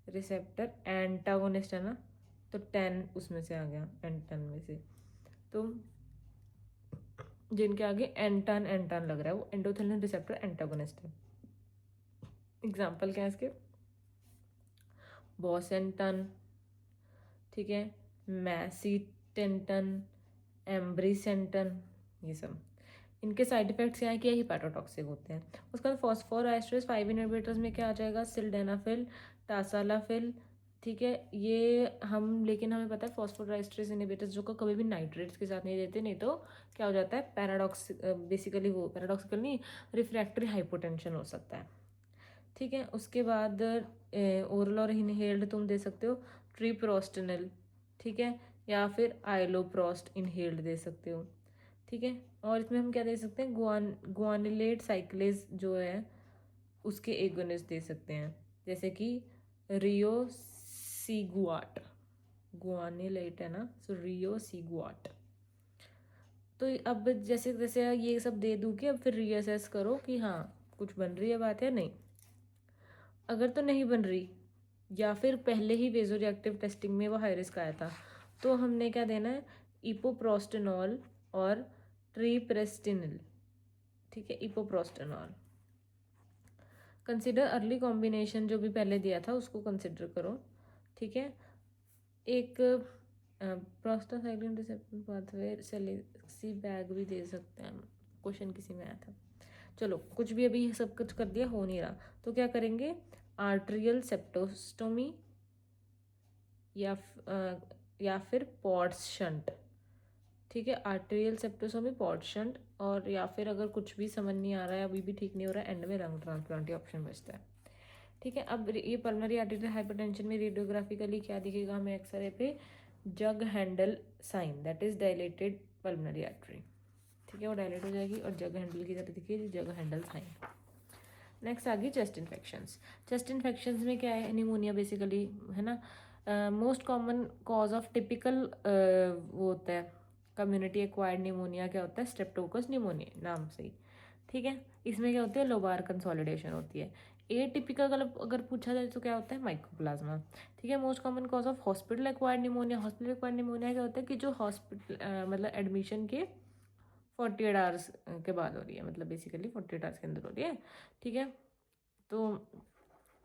रिसेप्टर एंटागोनिस्ट है ना, तो 10 उसमें से आ गया, एंटन में से, तो जिनके आगे एंटान लग रहा है वो एंडोथेलिन रिसेप्टर एंटागोनिस्ट है। एग्जाम्पल क्या है इसके, बॉसेंटन, ठीक है, मैसीटेंटन, एम्ब्रीसेंटन, ये सब। इनके साइड इफेक्ट्स क्या है कि हिपैटोटॉक्सिक होते हैं। उसके बाद फॉस्फोडाइएस्ट्रेस 5 इनहिबिटर्स में क्या आ जाएगा, सिल्डेनाफिल, टासालाफिल, ठीक है, ये हम, लेकिन हमें पता है फॉस्फोडाइएस्ट्रेस इनहिबिटर्स जो को कभी भी नाइट्रेट्स के साथ नहीं देते, नहीं तो क्या हो जाता है, बेसिकली वो पैराडॉक्सिकल नहीं, रिफ्रैक्टरी हाइपोटेंशन हो सकता है, ठीक है। उसके बाद ओरल और इनहेल्ड तुम दे सकते हो ट्रीप्रोस्टेनल, ठीक है, या फिर आइलोप्रोस्ट इनहेल्ड दे सकते हो, ठीक है। और इसमें हम क्या दे सकते हैं, गुआनिलेट साइक्लेज जो है उसके एगोनिस्ट दे सकते हैं, जैसे कि रियोसिगुआट, गुआनिलेट है ना, सो रियोसिगुआट। तो अब जैसे जैसे ये सब दे दूँ कि अब फिर रीअसेस करो कि हाँ कुछ बन रही है बात या नहीं। अगर तो नहीं बन रही या फिर पहले ही वेजो रिएक्टिव टेस्टिंग में वो हाई रिस्क आया था, तो हमने क्या देना है, इपोप्रोस्टेनॉल और ट्रीप्रेस्टिनल, ठीक है, इपोप्रोस्टेनॉल। कंसिडर अर्ली कॉम्बिनेशन, जो भी पहले दिया था उसको कंसिडर करो, ठीक है। एक प्रोस्टासाइक्लिन रिसेप्टर पाथवे सेलेक्सी बैग भी दे सकते हैं, क्वेश्चन किसी में आया था। चलो कुछ भी अभी सब कुछ कर दिया, हो नहीं रहा तो क्या करेंगे, आर्ट्रियल सेप्टोस्टोमी या फिर पॉट्स शंट, ठीक है, आर्टेरियल सेप्टोस्टोमी, पॉट्स शंट, और या फिर अगर कुछ भी समझ नहीं आ रहा है, अभी भी ठीक नहीं हो रहा है, एंड में लंग ट्रांसप्लांट ऑप्शन बचता है, ठीक है। अब ये पल्मोनरी आर्टेरियल हाइपरटेंशन में रेडियोग्राफिकली क्या दिखेगा हमें एक्सरे पे, jug handle sign, that is dilated pulmonary artery, ठीक है, वो डायलेट हो जाएगी और जग हैंडल की तरह दिखेगी, जग हैंडल साइन। नेक्स्ट आ गई चेस्ट इन्फेक्शंस। चेस्ट इन्फेक्शंस में क्या है, निमोनिया बेसिकली है ना, most common cause of typical वो होता है कम्युनिटी एक्वायर्ड निमोनिया, क्या होता है, स्ट्रेप्टोकोकस निमोनिया नाम से ही, ठीक है। इसमें क्या होती है, लोबार कंसोलिडेशन होती है। ए टिपिकल अगर पूछा जाए तो क्या होता है, माइकोप्लाज्मा, ठीक है। Most common cause of hospital acquired pneumonia, hospital acquired pneumonia क्या होता है कि जो हॉस्पिटल मतलब एडमिशन के 48 आवर्स के बाद हो रही है, मतलब बेसिकली 48 आवर्स के अंदर हो रही है, ठीक है। तो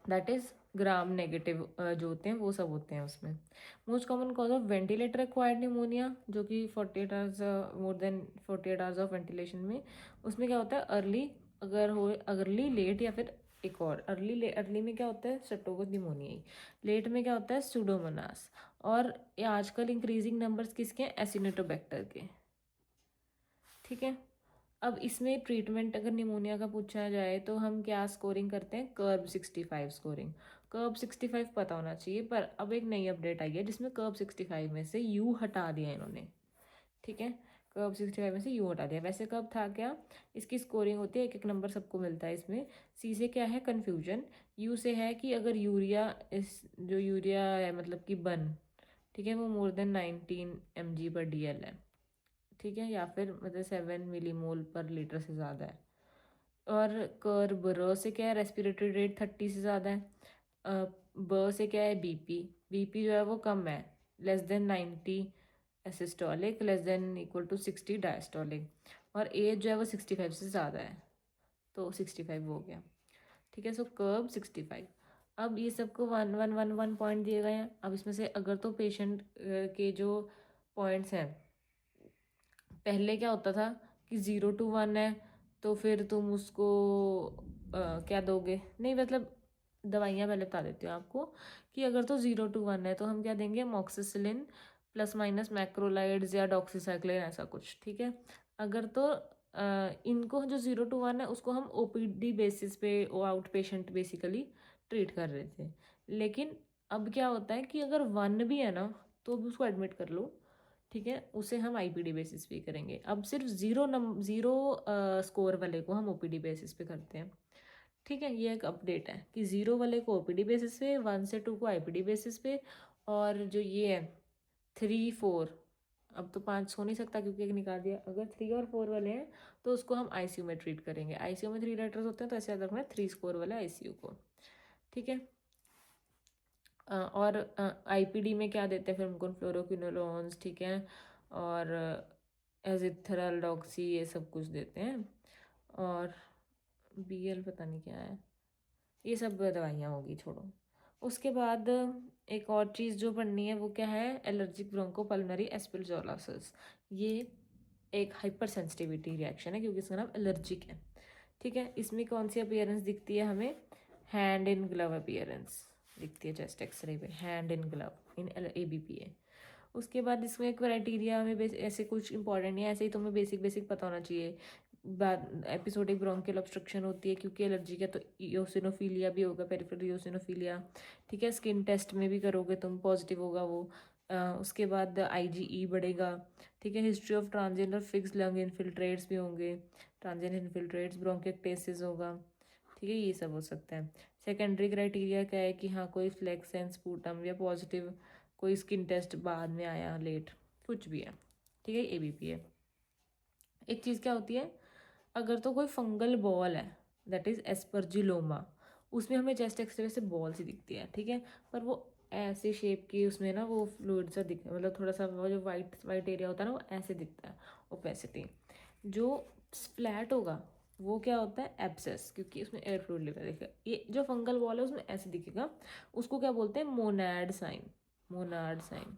दैट इज ग्राम नेगेटिव जो होते हैं वो सब होते हैं उसमें। Most common cause of ventilator acquired pneumonia, जो कि 48 hours more than 48 hours of ventilation में, उसमें क्या होता है, अर्ली अगर हो, अर्ली लेट या फिर एक और अर्ली में क्या होता है, स्ट्रेप्टोकोकस निमोनिया ही, लेट में क्या होता है, सूडोमोनास, और ये आजकल इंक्रीजिंग नंबर्स किसके हैं, एसिनोटोबैक्टर के, ठीक है। अब इसमें ट्रीटमेंट अगर निमोनिया का पूछा जाए तो हम क्या स्कोरिंग करते हैं, कर्ब 65 स्कोरिंग। कर्ब 65 पता होना चाहिए, पर अब एक नई अपडेट आई है जिसमें कर्ब 65 में से यू हटा दिया इन्होंने, ठीक है, कर्ब 65 में से यू हटा दिया। वैसे कर्ब था क्या, इसकी स्कोरिंग होती है, एक एक नंबर सबको मिलता है इसमें। सी से क्या है, कन्फ्यूजन, यू से है कि अगर यूरिया इस जो यूरिया है मतलब कि बन, ठीक है, वो मोर देन 19 mg/dl है, ठीक है, या फिर मतलब 7 मिलीमोल पर लीटर से ज़्यादा है। और कर्ब र से क्या है, रेस्पिरेटरी रेट 30 से ज़्यादा है। ब से क्या है, बीपी, बीपी जो है वो कम है, less than 90 systolic less than equal to 60 diastolic, और एज जो है वो 65 से ज़्यादा है, तो 65 हो गया। ठीक है, सो कर्व 65। अब ये सबको 1 1 1 1 पॉइंट दिए गए हैं। अब इसमें से अगर तो पेशेंट के जो पॉइंट्स हैं, पहले क्या होता था कि 0 to 1 है तो फिर तुम उसको क्या दोगे, नहीं मतलब दवाइयाँ पहले बता देती हूँ आपको कि अगर तो 0 to 1 है तो हम क्या देंगे, मॉक्सिसिलिन प्लस माइनस मैक्रोलाइड्स या डॉक्सीसाइक्लिन ऐसा कुछ। ठीक है, अगर तो इनको जो 0 to 1 है उसको हम ओपीडी बेसिस पे, ओ आउट पेशेंट बेसिकली ट्रीट कर रहे थे। लेकिन अब क्या होता है कि अगर 1 भी है ना तो अब उसको एडमिट कर लो। ठीक है, उसे हम आईपीडी बेसिस पे करेंगे। अब सिर्फ ज़ीरो स्कोर वाले को हम ओपीडी बेसिस पे करते हैं। ठीक है, ये एक अपडेट है कि 0 वाले को ओपीडी बेसिस पे, 1 से 2 को आईपीडी बेसिस पे, और जो ये है 3 4, अब तो 5 हो नहीं सकता क्योंकि एक निकाल दिया, अगर 3 और 4 वाले हैं तो उसको हम आईसीयू में ट्रीट करेंगे। आईसीयू में 3 लेटर्स होते हैं तो ऐसे याद रखना 3 स्कोर वाले आईसीयू को। ठीक है, और आईपीडी में क्या देते हैं फिर हमको, फ्लोरोक्विनोलोन्स, ठीक है, और एजिथ्रल डॉक्सी ये सब कुछ देते हैं, और बीएल पता नहीं क्या है, ये सब दवाइयाँ होगी, छोड़ो। उसके बाद एक और चीज़ जो पढ़नी है वो क्या है, एलर्जिक ब्रोंकोपल्मोनरी एस्परजिलोसिस। ये एक हाइपर सेंसिटिविटी रिएक्शन है क्योंकि इसका नाम एलर्जिक है। ठीक है, इसमें कौन सी अपीयरेंस दिखती है हमें, हैंड इन ग्लव अपीयरेंस दिखती है चेस्ट एक्सरे पे, hand in glove in ABPA। उसके बाद इसमें क्राइटेरिया हमें ऐसे कुछ इंपॉर्टेंट नहीं है, ऐसे ही तुम्हें बेसिक बेसिक पता होना चाहिए। बाद एपिसोडिक ब्रोंकियल ऑब्स्ट्रक्शन होती है क्योंकि एलर्जी का, तो इओसिनोफिलिया भी होगा, पेरिफेरल इओसिनोफिलिया। ठीक है, स्किन टेस्ट में भी करोगे तुम, पॉजिटिव होगा वो। उसके बाद IgE बढ़ेगा। ठीक है, हिस्ट्री ऑफ ट्रांजिएंट और फिक्स लंग इन्फिल्ट्रेट्स भी होंगे, ट्रांजिएंट इन्फिल्ट्रेट्स, ब्रोंकिएक्टेसिस होगा। ठीक है, ये सब हो सकता है। सेकेंडरी क्राइटेरिया क्या है कि हाँ कोई फ्लैक्स एंड स्पूटम या पॉजिटिव कोई स्किन टेस्ट बाद में आया लेट, कुछ भी है। ठीक है, ABPA। एक चीज़ क्या होती है, अगर तो कोई फंगल बॉल है, दैट इज़ एस्परजिलोमा, उसमें हमें चेस्ट एक्सरे से बॉल सी दिखती है। ठीक है, पर वो ऐसे शेप की, उसमें ना वो फ्लूइड सा दिख, मतलब थोड़ा सा वो जो वाइट वाइट एरिया होता है ना वो ऐसे दिखता है, ओपेसिटी। जो फ्लैट होगा वो क्या होता है, एब्सेस, क्योंकि उसमें एयर फ्लूइड लेवल दिखेगा। ये जो फंगल वॉल है उसमें ऐसे दिखेगा, उसको क्या बोलते हैं, मोनाड साइन, मोनाड साइन।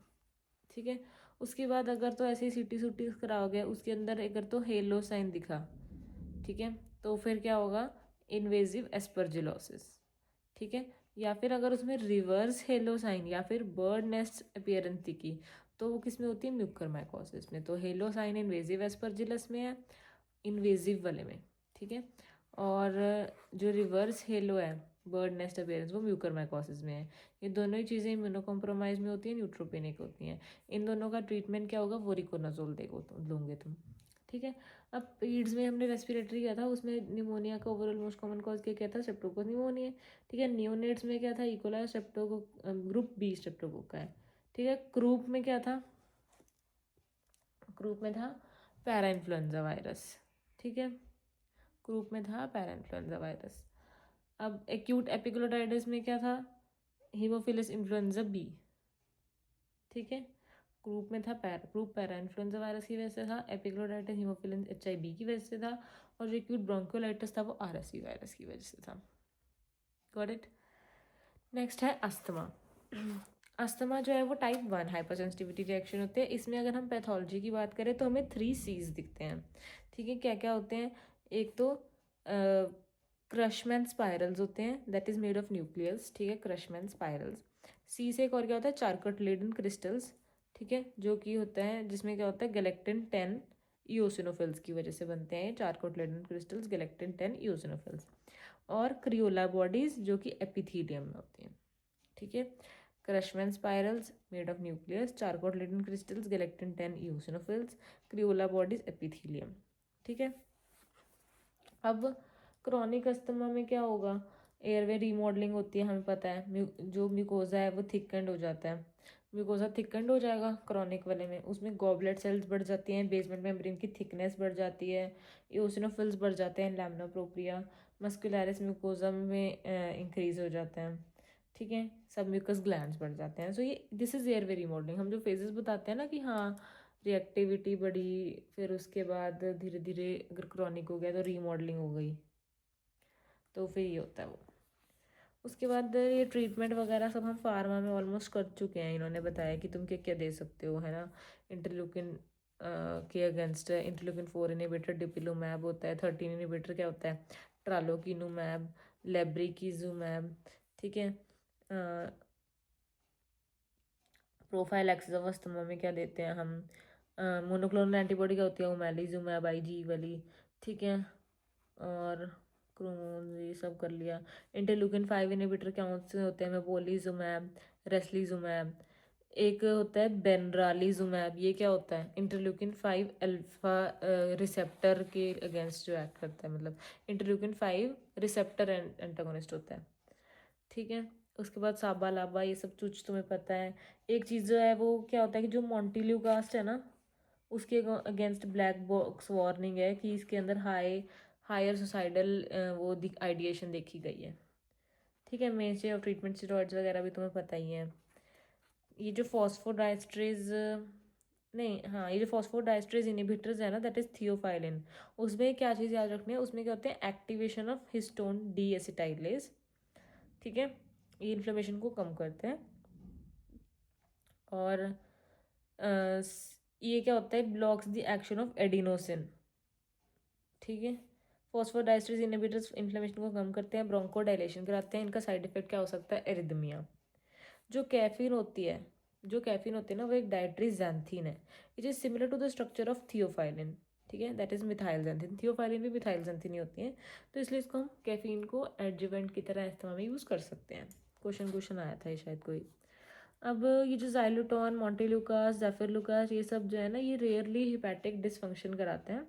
ठीक है, उसके बाद अगर तो ऐसे ही सीटी सूटी कराओगे, उसके अंदर अगर तो हेलो साइन दिखा, ठीक है, तो फिर क्या होगा, इन्वेजिव एस्परजिलोसिस। ठीक है, या फिर अगर उसमें रिवर्स हेलो साइन या फिर बर्ड नेस्ट अपीयरेंस दिखी तो वो किस में होती है, म्यूकरमाइकोसिस में। तो हेलो साइन इन्वेजिव एस्परजिलस में है, इन्वेजिव वाले में। ठीक है, और जो रिवर्स हेलो है, बर्ड नेस्ट अपीयरेंस, वो म्यूकरमाइकोसिस में है। ये दोनों ही चीज़ें इम्यूनोकॉम्प्रोमाइज में होती हैं, न्यूट्रोपेनिक होती हैं। इन दोनों का ट्रीटमेंट क्या होगा, वोरिकोनाजोल लोगे तुम। ठीक है, अब पीड्स में हमने रेस्पिरेटरी किया था, उसमें निमोनिया का ओवरऑल मोस्ट कॉमन कॉज क्या था, स्ट्रेप्टोकोकस निमोनिया। ठीक है, नियोनेट्स में क्या था, इकोलाई स्ट्रेप्टोकोक, ग्रुप B स्ट्रेप्टोकोक का है। ठीक है, क्रूप में क्या था, क्रूप में था पैरा इन्फ्लुएंजा वायरस। ठीक है, क्रूप में था पैरा इन्फ्लुएंजा वायरस। अब एक्यूट एपिग्लोटाइटिस में क्या था, हीमोफिलस इन्फ्लुएंजा B। ठीक है, ग्रुप में था ग्रुप पैरा इन्फ्लुएंजा वायरस की वजह से था, एपिग्लोटाइटिस हीमोफिलस HIV की वजह से था, और जो एक्यूट ब्रोंकियोलाइटिस था वो RSV वायरस की वजह से था। Got it. नेक्स्ट है अस्थमा। अस्थमा जो है वो टाइप 1 हाइपर सेंसिटिविटी रिएक्शन होते हैं। इसमें अगर हम पैथोलॉजी की बात करें तो हमें 3 C's दिखते हैं। ठीक है, क्या क्या होते हैं, एक तो क्रशमैन स्पाइरल्स होते हैं, that is made of nucleus. ठीक है, क्रशमैन स्पाइरल्स। C से एक और क्या होता है, चार्कोटिलेडन क्रिस्टल्स। ठीक है, जो कि होता है जिसमें क्या होता है, गैलेक्टिन 10 इओसिनोफिल्स की वजह से बनते हैं चार्कोटिलेडन क्रिस्टल्स, गैलेक्टिन 10 इओसिनोफिल्स। और क्रियोला बॉडीज जो कि एपिथीलियम में होती हैं। ठीक है, Curschmann spirals made of nucleus, Charcot Leyden crystals, galectin 10 eosinophils, Creola bodies epithelium. ठीक है, अब क्रॉनिक अस्थमा में क्या होगा, एयरवे रीमॉडलिंग होती है, हमें पता है। जो म्यूकोजा है वो थिकनेड हो जाता है, म्यूकोजा थिकनेड हो जाएगा क्रॉनिक वाले में। उसमें गॉबलेट सेल्स बढ़ जाती हैं, बेसमेंट मेम्ब्रेन की थिकनेस बढ़ जाती है, इओसिनोफिल्स बढ़ जाते हैं, लैमिना प्रोप्रिया, मस्कुलरिस म्यूकोजा में इंक्रीज हो जाता है। ठीक है, सब म्यूकस ग्लैंड्स बढ़ जाते हैं। सो ये दिस इज एयरवे रीमॉडलिंग। हम जो फेजेस बताते हैं ना कि हाँ रिएक्टिविटी बढ़ी, फिर उसके बाद धीरे धीरे अगर क्रॉनिक हो गया तो रीमॉडलिंग हो गई, तो फिर ये होता है वो। उसके बाद ये ट्रीटमेंट वगैरह सब हम फार्मा में ऑलमोस्ट कर चुके हैं। इन्होंने बताया कि तुम क्या क्या दे सकते हो, है ना। इंटरल्यूकिन के अगेंस्ट इंटरल्यूकिन 4 इनिबिटर डिपिलुमैब होता है। 13 इनिबिटर क्या होता है, ट्रालोकिनुमैब, लेब्रिकिजुमैब, ठीक है। प्रोफाइलैक्सिस ऑफ अस्थमा में क्या देते हैं हम, मोनोक्लोनल एंटीबॉडी क्या होती है, ओमैलिजुमैब आईजी वाली, ठीक है। और क्रोन ये सब कर लिया। इंटरल्यूकिन 5 इनिबिटर क्या होते हैं, मेपोलिजुमैब, रेसलीजुमैब। एक होता है बेनरालीजुमैब, ये क्या होता है, इंटरल्यूकिन 5 अल्फा रिसेप्टर के अगेंस्ट जो एक्ट करता है, मतलब इंटरल्यूकिन 5 रिसेप्टर एंटागोनिस्ट होता है, ठीक है। उसके बाद साबा लाबा, ये सब कुछ तुम्हें पता है। एक चीज़ जो है वो क्या होता है कि जो मॉन्टिल्यूकास्ट है ना, उसके अगेंस्ट ब्लैक बॉक्स वार्निंग है कि इसके अंदर हायर सुसाइडल वो आइडिएशन देखी गई है, ठीक है। मेंस्टे ऑफ ट्रीटमेंट स्टेरॉइड्स वगैरह भी तुम्हें पता ही है। ये जो फॉस्फोडाइस्ट्रेज नहीं, हाँ, ये जो फॉस्फोडाइस्ट्रेज इनिबिटर्स है ना, दैट इज थियोफाइलिन। उसमें क्या चीज़ याद रखनी है, उसमें क्या होते हैं, activation of histone D acetylase, ठीक है। ये इन्फ्लेमेशन को कम करते हैं। और ये क्या होता है, blocks the action of adenosine, ठीक है। फॉस्फोडाइस्ट्रेज इनहिबिटर्स इन्फ्लेमेशन को कम करते हैं, ब्रोंकोडाइलेशन कराते हैं। इनका साइड इफेक्ट क्या हो सकता है, एरिथमिया। जो कैफीन होती है, ना, वो एक डाइट्री जैंथीन है। It is similar to the structure of theophylline, ठीक है, that is methyl xanthine. Theophylline भी मिथाइल जैंथीन ही होती है, तो इसलिए इसको हम कैफीन को एडजुवेंट की तरह इस्तेमाल में यूज़ कर सकते हैं। क्वेश्चन आया था ये शायद कोई। अब ये जो जाइलोटॉन, मॉन्टेल्यूकास, ज़ेफिरलुकास, ये सब जो है ना, ये रेयरली हिपैटिक डिसफंक्शन कराते हैं,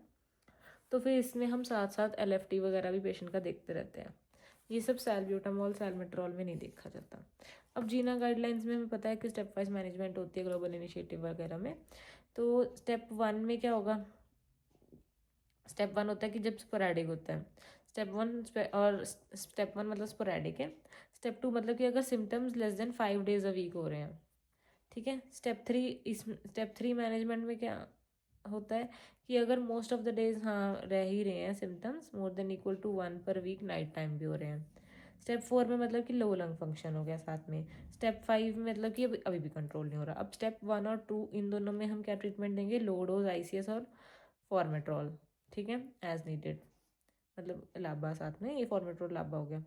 तो फिर इसमें हम साथ साथ LFT वगैरह भी पेशेंट का देखते रहते हैं। ये सब सैल्ब्यूटामॉल, सैलमेट्रॉल में नहीं देखा जाता। अब जीना गाइडलाइंस में हमें पता है कि स्टेप वाइज मैनेजमेंट होती है ग्लोबल इनिशिएटिव वगैरह में। तो स्टेप 1 में क्या होगा, स्टेप 1 होता है कि जब स्पोरैडिक होता है, स्टेप 1, और स्टेप 1 मतलब स्पोरैडिक है। स्टेप 2 मतलब कि अगर symptoms less than 5 days a week हो रहे हैं, ठीक है। स्टेप थ्री मैनेजमेंट में क्या होता है कि अगर मोस्ट ऑफ द डेज हाँ रह ही रहे हैं symptoms, more than equal to 1 per week, night time भी हो रहे हैं। स्टेप 4 में मतलब कि लो लंग फंक्शन हो गया साथ में। स्टेप 5 में मतलब कि अभी भी कंट्रोल नहीं हो रहा। अब स्टेप 1 और 2 इन दोनों में हम क्या ट्रीटमेंट देंगे, लो डोज ICS और फॉर्मेट्रॉल, ठीक है, एज नीडेड, मतलब लाबा साथ में, ये फॉर्मेट्रॉल लाबा हो गया।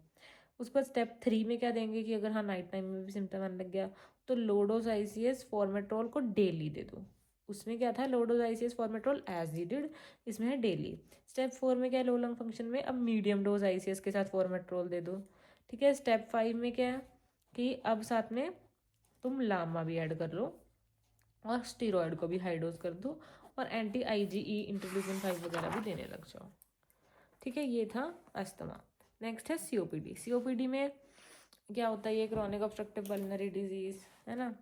उसके बाद स्टेप 3 में क्या देंगे कि अगर हाँ नाइट टाइम में भी सिम्टम आने लग गया, तो लो डोज ICS फॉर्मेट्रॉल को डेली दे दो। उसमें क्या था, low dose ICS formoterol as needed, इसमें है डेली। स्टेप 4 में क्या है, लो लंग फंक्शन में अब मीडियम डोज ICS के साथ फॉर्मेट्रॉल दे दो, ठीक है। स्टेप 5 में क्या है कि अब साथ में तुम लामा भी ऐड कर लो, और स्टीरॉयड को भी हाई डोज कर दो, और anti-IgE इंटरल्यूकिन 5 वगैरह भी देने लग जाओ, ठीक है। ये था अस्थमा। नेक्स्ट है COPD। COPD में क्या होता है, ये क्रॉनिक ऑब्स्ट्रक्टिव पल्मोनरी डिजीज है ना,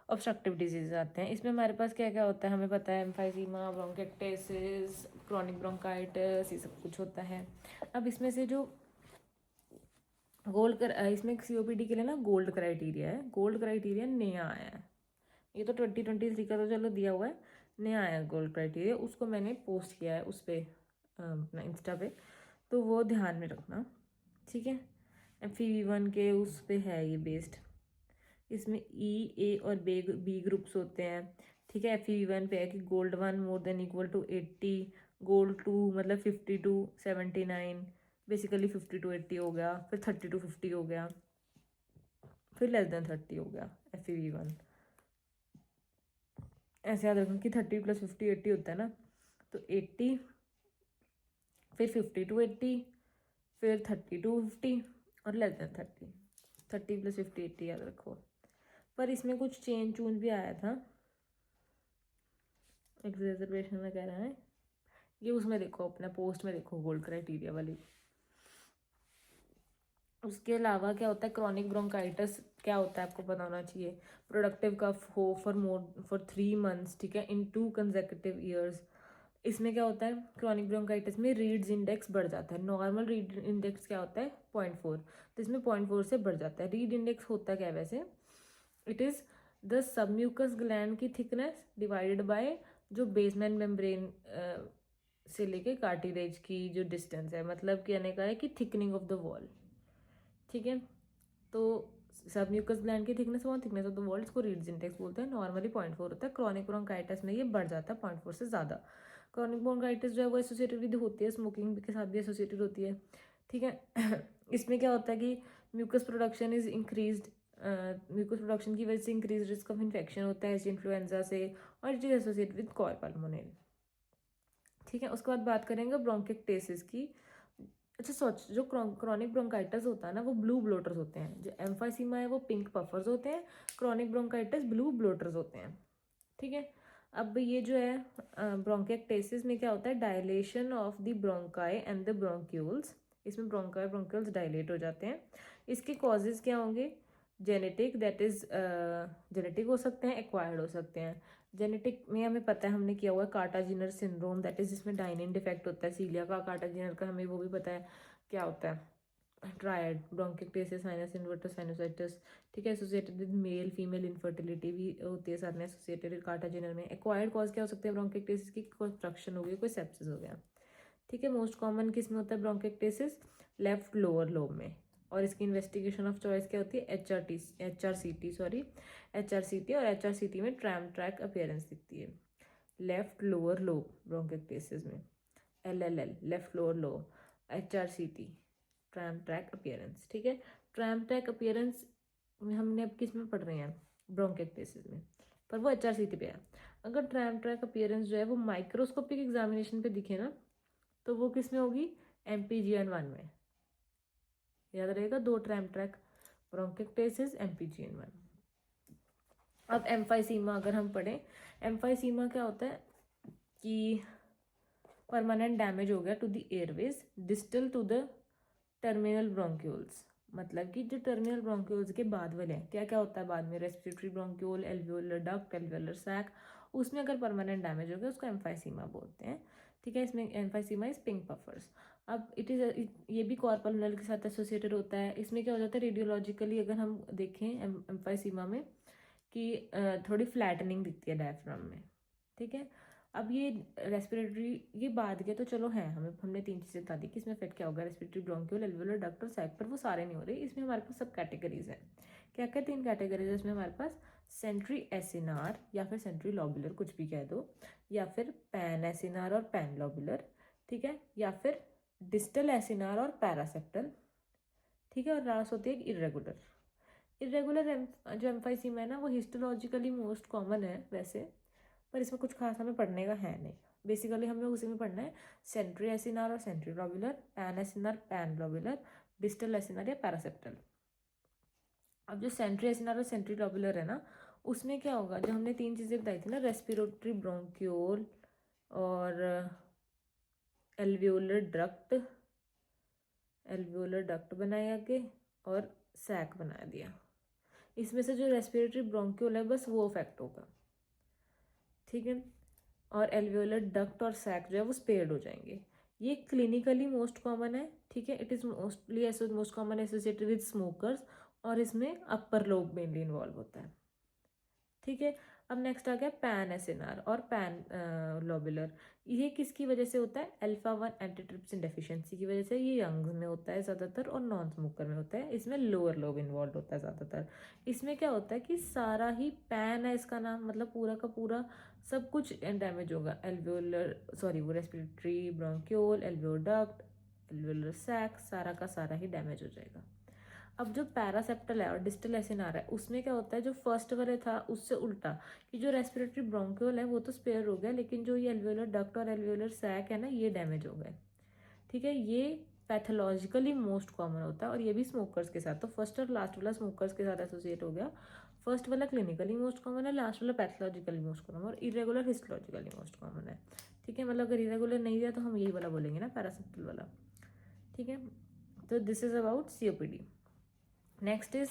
ऑब्स्ट्रक्टिव डिजीज आते हैं। इसमें हमारे पास क्या क्या होता है, हमें पता है, एम्फाइसीमा, ब्रोंकाइटिस, क्रॉनिक ब्रोंकाइटिस, ये सब कुछ होता है। अब इसमें से जो इसमें COPD के लिए ना गोल्ड क्राइटेरिया है। गोल्ड क्राइटेरिया नया आया है, ये तो 2023 का तो चलो दिया हुआ है, नया आया गोल्ड क्राइटेरिया, उसको मैंने पोस्ट किया है उस पर अपना इंस्टा पे, तो वो ध्यान में रखना, ठीक है। FEV1 के उस पे है ये बेस्ड। इसमें E, A और B ग्रुप्स होते हैं, ठीक है। FEV1 पे है कि gold 1 more than equal to 80, gold 2 मतलब 50 to 79, बेसिकली 50 to 80 हो गया, फिर 30 to 50 हो गया, फिर लेस देन 30 हो गया FEV1। ऐसे याद रखना कि 30 + 50 80 होता है ना, तो 80, फिर 50 to 80, फिर 30 to 50 और लेस देन 30। 30 + 50 80 याद रखो। पर इसमें कुछ चेंज भी आया था, एग्जैजरबेशन में कह रहा है ये, उसमें देखो अपना पोस्ट में देखो गोल्ड क्राइटेरिया वाली। उसके अलावा क्या होता है, क्रॉनिक ब्रोंकाइटिस क्या होता है आपको पता होना चाहिए। प्रोडक्टिव कफ हो फॉर 3 months, ठीक है, इन 2 consecutive years। इसमें क्या होता है, क्रॉनिक ब्रोंकाइटिस में रीड्स इंडेक्स बढ़ जाता है। नॉर्मल रीड इंडेक्स क्या होता है 0.4, तो इसमें 0.4 से बढ़ जाता है। रीड इंडेक्स होता क्या है वैसे, it is the submucous gland की थिकनेस डिवाइडेड बाय जो बेसमेंट मेम्ब्रेन से लेके कार्टिलेज की जो डिस्टेंस है, मतलब कहने का है कि थिकनिंग ऑफ द वॉल। ठीक है, तो सबम्यूकस ग्लैंड की थिकनेस और थिकनेस ऑफ द वॉल, इसको रीड्स इंडेक्स बोलते हैं। नॉर्मली 0.4 होता है, क्रॉनिक ब्रोंकाइटिस में ये बढ़ जाता है 0.4 से ज़्यादा। क्रॉनिक ब्रोंकाइटिस जो है वो एसोसिएटेड होती है स्मोकिंग के साथ भी एसोसिएटेड होती है। ठीक है इसमें क्या होता है कि mucus production is increased, mucus production की वजह से इंक्रीज रिस्क ऑफ इन्फेक्शन होता है इन्फ्लुएंजा से, और it is associated with cor pulmonale. ठीक है, उसके बाद बात करेंगे ब्रोंकिक्टेसिस की। अच्छा सोच, जो क्रॉनिक ब्रोंकाइटिस होता है ना वो ब्लू ब्लोटर्स होते हैं, जो एम्फाइसीमा है वो पिंक पफर्स होते हैं, क्रॉनिक ब्रोंकाइटिस ब्लू ब्लोटर्स होते हैं। ठीक है, अब ये जो है ब्रोंकिक्टेसिस में क्या होता है, dilation of the bronchi and the bronchioles, इसमें ब्रोंकाई ब्रोंक्यूल्स डायलेट हो जाते हैं। इसके कॉजेज क्या होंगे, जेनेटिक, दैट इज जेनेटिक हो सकते हैं, एक्वायर्ड हो सकते हैं। जेनेटिक में हमें पता है, हमने किया हुआ है कार्टाजिनर सिंड्रोम, दैट इज जिसमें डाइनिन डिफेक्ट होता है सीलिया का, कार्टाजिनर का हमें वो भी पता है क्या होता है, ट्रायड, ब्रोंकिक्टेसिस, साइनस इन्वर्टस, साइनोसाइटिस। ठीक है, associated with male female infertility भी होती है साथ में एसोसिएटेड कार्टाजिनर में। एक्वायर्ड कॉज क्या हो सकते हैं ब्रोंकिक्टेसिस की, कोई ऑब्स्ट्रक्शन हो गई, कोई सेप्सिस हो गया। ठीक है, मोस्ट कॉमन किस में होता है ब्रोंकिक्टेसिस, लेफ्ट लोअर लोब में, और इसकी इन्वेस्टिगेशन ऑफ चॉइस क्या होती है, HRCT सॉरी, HRCT, और HRCT में ट्रैम ट्रैक अपीयरेंस दिखती है लेफ्ट लोअर लोब ब्रोंकिक्टेसिस में, LLL left lower lobe, HRCT tram track appearance. ठीक है, ट्रैम ट्रैक अपीयरेंस में हमने अब किस में पढ़ रहे हैं, ब्रोंकिक्टेसिस में, पर वो HRCT पे है। अगर ट्रैम ट्रैक अपीयरेंस जो है वो माइक्रोस्कोपिक एग्जामिनेशन पे दिखे ना, तो वो किस में होगी, MPGN1 में। याद रहेगा, 2 ट्रैम ट्रैक, ब्रोंकिक्टेसिस, MPGN1। अब एम्फाइसीमा अगर हम पढ़ें, एम्फाइसीमा क्या होता है कि परमानेंट डैमेज हो गया to the airways distal to the terminal bronchioles, मतलब कि जो टर्मिनल ब्रोंक्यूल्स के बाद वाले हैं, क्या क्या होता है बाद में, respiratory bronchiole, alveolar duct, alveolar sac, उसमें अगर परमानेंट डैमेज हो गया उसको एम्फाइसीमा बोलते हैं। ठीक है, इसमें एम्फाइसीमा इज पिंक पफर्स। अब ये भी कॉर्पल्मोनल के साथ एसोसिएटेड होता है। इसमें क्या हो जाता है, रेडियोलॉजिकली अगर हम देखें एम्फाइसीमा में कि थोड़ी फ्लैटनिंग दिखती है डायफ्राम में। ठीक है, अब ये रेस्पिरेटरी, ये बाद के तो चलो हैं, हमने 3 चीज़ें बता दी कि इसमें इफेक्ट क्या होगा, रेस्पिरेटरी ब्रोंक्यूल, एल्वियोलर डक्ट और सैक, पर वो सारे नहीं हो रहे। इसमें हमारे पास सब कैटेगरीज हैं। क्या क्या 3 कैटेगरीज है इसमें हमारे पास, सेंट्री एसिनार या फिर सेंट्री लॉबुलर, कुछ भी कह दो, या फिर पैन एसिनार और पैन लॉबुलर। ठीक है, या फिर डिस्टल एसिनार और पैरासेप्टल। ठीक है, और लास्ट होती है इरेगुलर। इरेगुलर जो एम्फाइसीमा है ना वो हिस्टोलॉजिकली मोस्ट कॉमन है वैसे, पर इसमें कुछ खास हमें पढ़ने का है नहीं। बेसिकली हमें उसी में पढ़ना है सेंट्री एसिनार और centrilobular, panacinar, panlobular, distal acinar या पैरासेप्टल। अब जो सेंट्री एसिनार और सेंट्री लॉबुलर है ना, उसमें क्या होगा, जो हमने 3 चीज़ें बताई थी ना, रेस्पिरेटरी ब्रोंक्यूल और एल्वियोलर डक्ट बनाया आगे और सैक बना दिया। इसमें से जो रेस्पिरेटरी ब्रोंक्यूल है बस वो अफेक्ट होगा। ठीक है, और एल्वियोलर डक्ट और सैक जो है वो स्पेयर्ड हो जाएंगे। ये क्लिनिकली मोस्ट कॉमन है। ठीक है, it is most common associated with smokers, और इसमें अपर लोब मेनली इन्वॉल्व होता है। ठीक है, अब नेक्स्ट आ गया पैन एसिनार और पैन लॉबुलर। ये किसकी वजह से होता है, अल्फा 1 एंटीट्रिप्सिन डेफिशिएंसी की वजह से। ये यंग में होता है ज़्यादातर और नॉन स्मोकर में होता है। इसमें लोअर लोब इन्वॉल्व होता है ज़्यादातर। इसमें क्या होता है कि सारा ही पैन है इसका नाम, मतलब पूरा का पूरा सब कुछ डैमेज होगा। एल्वियोलर सॉरी वो respiratory bronchiole, alveolar duct, alveolar sac, सारा का सारा ही डैमेज हो जाएगा। अब जो पैरासेप्टल है और डिस्टल एसिनार है उसमें क्या होता है, जो फर्स्ट वाले था उससे उल्टा, कि जो रेस्पिरेटरी ब्रोंक्यूल है वो तो स्पेयर हो गया, लेकिन जो ये एल्वियोलर डक्ट और एल्वियोलर सैक है ना ये डैमेज हो गए। ठीक है, ये पैथोलॉजिकली मोस्ट कॉमन होता है, और ये भी स्मोकर्स के साथ। तो फर्स्ट और लास्ट वाला स्मोकर्स के साथ एसोसिएट हो गया। फर्स्ट वाला क्लिनिकली मोस्ट कॉमन है, लास्ट वाला पैथोलॉजिकली मोस्ट कॉमन, और इरेगुलर हिस्टोलॉजिकली मोस्ट कॉमन है। ठीक है, मतलब अगर इरेगुलर नहीं दिया तो हम यही वाला बोलेंगे ना, पैरासेप्टल वाला। ठीक है, तो this is about COPD। Next is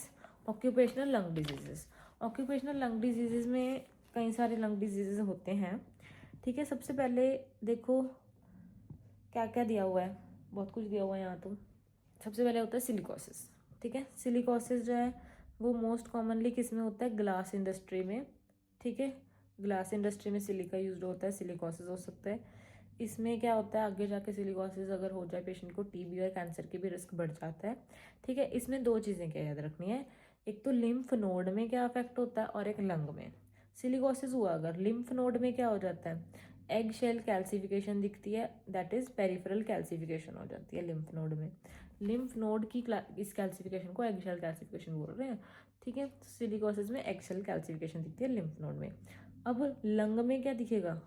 occupational lung diseases. Occupational lung diseases में कई सारे लंग डिजीजेस होते हैं। ठीक है, सबसे पहले देखो क्या क्या दिया हुआ है, बहुत कुछ दिया हुआ है यहाँ तो। सबसे पहले होता है सिलिकोसिस। ठीक है, सिलिकोसिस जो है वो मोस्ट कॉमनली किस में होता है, ग्लास इंडस्ट्री में, ठीक है। ग्लास इंडस्ट्री में सिलिका यूज होता है, सिलिकॉसिस हो सकता है। इसमें क्या होता है, आगे जाके सिलिकॉसिस अगर हो जाए पेशेंट को टीबी और कैंसर की भी रिस्क बढ़ जाता है, ठीक है। इसमें दो चीज़ें क्या याद रखनी है, एक तो लिम्फ नोड में क्या अफेक्ट होता है और एक लंग में। सिलिकॉसिस हुआ अगर लिम्फ नोड में क्या हो जाता है, एग शेल कैल्सिफिकेशन दिखती है, दैट इज पेरिफेरल कैल्सिफिकेशन हो जाती है लिम्फ नोड में। लिम्फ नोड की इस कैल्सिफिकेशन को एग शेल कैल्सिफिकेशन बोल रहे हैं, ठीक है। सिलिकॉसिस में एग शेल कैल्सिफिकेशन दिखती है लिम्फ नोड में। अब लंग में क्या दिखेगा,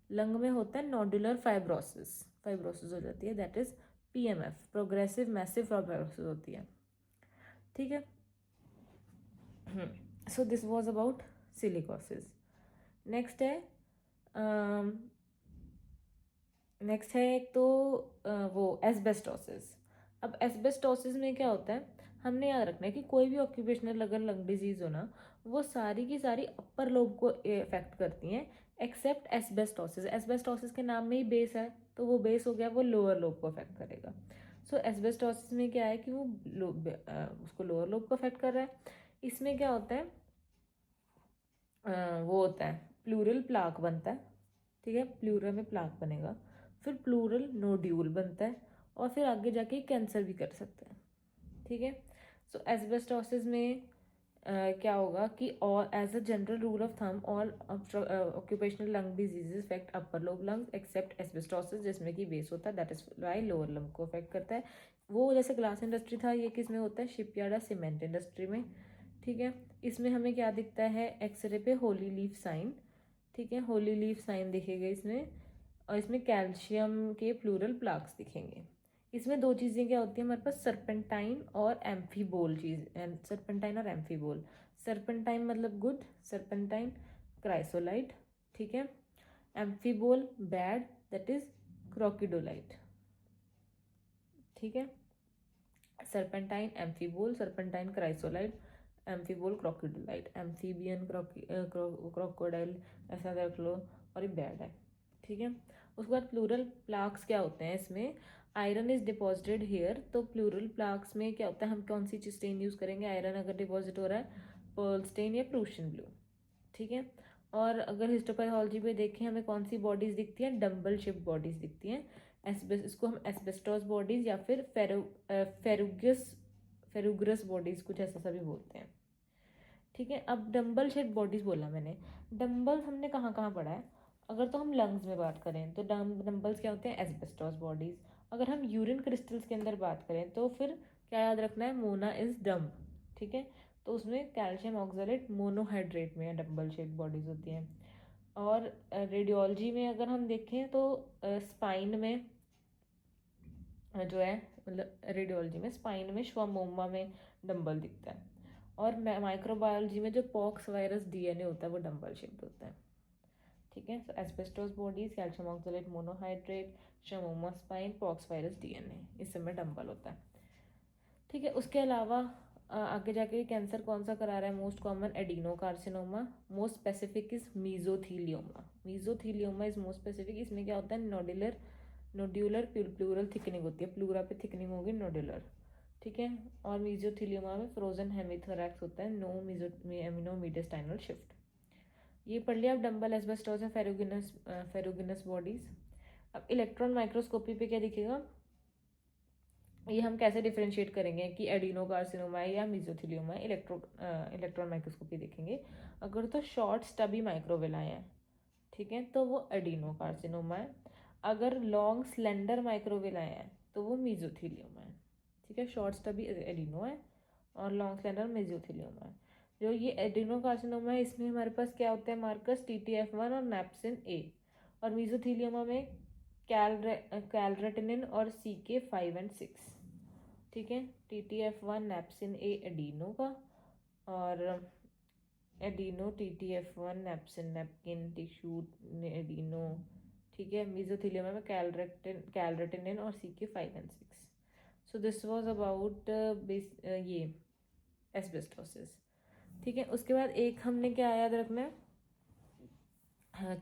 लंग में होता है नोडुलर फाइब्रोसिस, फाइब्रोसिस हो जाती है, that is PMF, progressive massive fibrosis होती है, ठीक है। सो this was about silicosis. Next है नेक्स्ट है एक तो वो एस्बेस्टोसिस। अब एस्बेस्टोसिस में क्या होता है, हमने याद रखना है कि कोई भी ऑक्यूपेशनल अगर लंग डिजीज हो ना, वो सारी की सारी अपर लोब को इफेक्ट करती हैं एक्सेप्ट एस्बेस्टोसिस। एस्बेस्टोसिस के नाम में ही बेस है, तो वो बेस हो गया, वो लोअर लोब को अफेक्ट करेगा। सो एस्बेस्टोसिस में क्या है कि वो उसको लोअर लोब को अफेक्ट कर रहा है। इसमें क्या होता है, वो होता है प्लूरल प्लाक बनता है, ठीक है, प्लूरल में प्लाक बनेगा, फिर प्लूरल नोड्यूल बनता है, और फिर आगे जाके कैंसर भी कर सकते हैं, ठीक है। सो एस्बेस्टोसिस में क्या होगा कि और as a general rule of thumb all occupational lung diseases affect upper lobe lungs except asbestosis, जिसमें कि बेस होता है, that is why lower lung को अफेक्ट करता है। वो जैसे ग्लास इंडस्ट्री था, ये किस में होता है, शिपयार्ड या सीमेंट इंडस्ट्री में, ठीक है। इसमें हमें क्या दिखता है, एक्सरे पे होली लीफ साइन, ठीक है, होली लीफ साइन दिखेगा इसमें, और इसमें कैल्शियम के प्लूरल प्लाक्स दिखेंगे। इसमें दो चीज़ें क्या होती है हमारे पास, सर्पेंटाइन और एम्फीबोल चीज़, सर्पेंटाइन और एम्फीबोल। सर्पेंटाइन मतलब गुड, सर्पेंटाइन क्राइसोलाइट, ठीक है। Amphibole bad, that is crocidolite, ठीक है। Serpentine amphibole, serpentine chrysolite, amphibole crocodile, amphibian crocodile, ऐसा रख लो, और ये बैड है, ठीक है। उसके बाद प्लूरल प्लाक्स क्या होते हैं, इसमें आयरन इज डिपॉजिटेड हेयर, तो प्लूरल प्लाक्स में क्या होता है, हम कौन सी चीज स्टेन यूज करेंगे, आयरन अगर डिपॉजिट हो रहा है, पर्ल स्टेन या प्रूशियन ब्लू, ठीक है। और अगर हिस्टोपैथोलॉजी पे देखें, हमें कौन सी बॉडीज दिखती हैं, डम्बल शिप बॉडीज दिखती हैं, इसको हम एस्बेस्टोस बॉडीज या फिर फेरुग्रस बॉडीज कुछ ऐसा सा भी बोलते हैं, ठीक है। अब डम्बल शेप बॉडीज बोला मैंने, डम्बल्स हमने कहाँ कहाँ पढ़ा है, अगर तो हम लंग्स में बात करें तो डम्बल्स क्या होते हैं, एस्बेस्टोस बॉडीज। अगर हम यूरिन क्रिस्टल्स के अंदर बात करें तो फिर क्या याद रखना है, मोना इज डम, ठीक है। तो उसमें कैल्शियम ऑक्सलेट मोनोहाइड्रेट में डम्बल शेप बॉडीज होती हैं। और रेडियोलॉजी में अगर हम देखें तो स्पाइन में जो है, मतलब रेडियोलॉजी में स्पाइन में श्वामोमा में डंबल दिखता है, और माइक्रोबायोलॉजी में जो पॉक्स वायरस डीएनए होता है वो डंबल शेप्ड होता है, ठीक है। So asbestos bodies, calcium oxalate monohydrate, schwannoma spine, pox virus DNA, इस समय डंबल होता है, ठीक है। उसके अलावा आगे जाके कैंसर कौन सा करा रहा है, most common adenocarcinoma, most specific is mesothelioma, mesothelioma is most specific. इसमें क्या होता है, नोड्यूलर प्लूरल थिकनिंग होती है, प्लूरा पे थिकनिंग होगी नोड्यूलर, ठीक है। और मीजोथीलियोमा में फ्रोजन हेमिथोरैक्स होता है, नो मीजो मीडियस्टाइनल शिफ्ट। ये पढ़ लिया। अब डंबल एस्बेस्टोस है, फेरुगिनस बॉडीज। अब इलेक्ट्रॉन माइक्रोस्कोपी पे क्या दिखेगा, ये हम कैसे डिफ्रेंशिएट करेंगे कि एडिनोकार्सिनोमा है या मीजोथीलियोमा है, इलेक्ट्रॉन माइक्रोस्कोपी देखेंगे। अगर तो शॉर्ट स्टबी माइक्रोविलाई है, ठीक है, तो वो एडिनोकार्सिनोमा है। अगर लॉन्ग स्लेंडर माइक्रोविलाई है तो वो मीजोथीलियोमा है, ठीक है। शॉर्ट स्टबी एडिनो है और लॉन्ग स्लेंडर मेजियोथीलियोमा है। जो ये एडिनोकार्सिनोमा है, इसमें हमारे पास क्या होते हैं मार्कर्स, TTF1 और नेप्सिन ए। और मीजोथीलियोमा में कैलरेटिनिन और CK5 और 6, ठीक है। TTF1 नेप्सिन ए एडिनो का, और adeno TTF1 napsin napkin tissue adeno, ठीक है। मीजोथीलियोमा में कैलरेटिनिन और CK5 और 6। सो दिस वाज अबाउट ये एस्बेस्टोसिस, ठीक है। उसके बाद एक हमने क्या याद रखना है,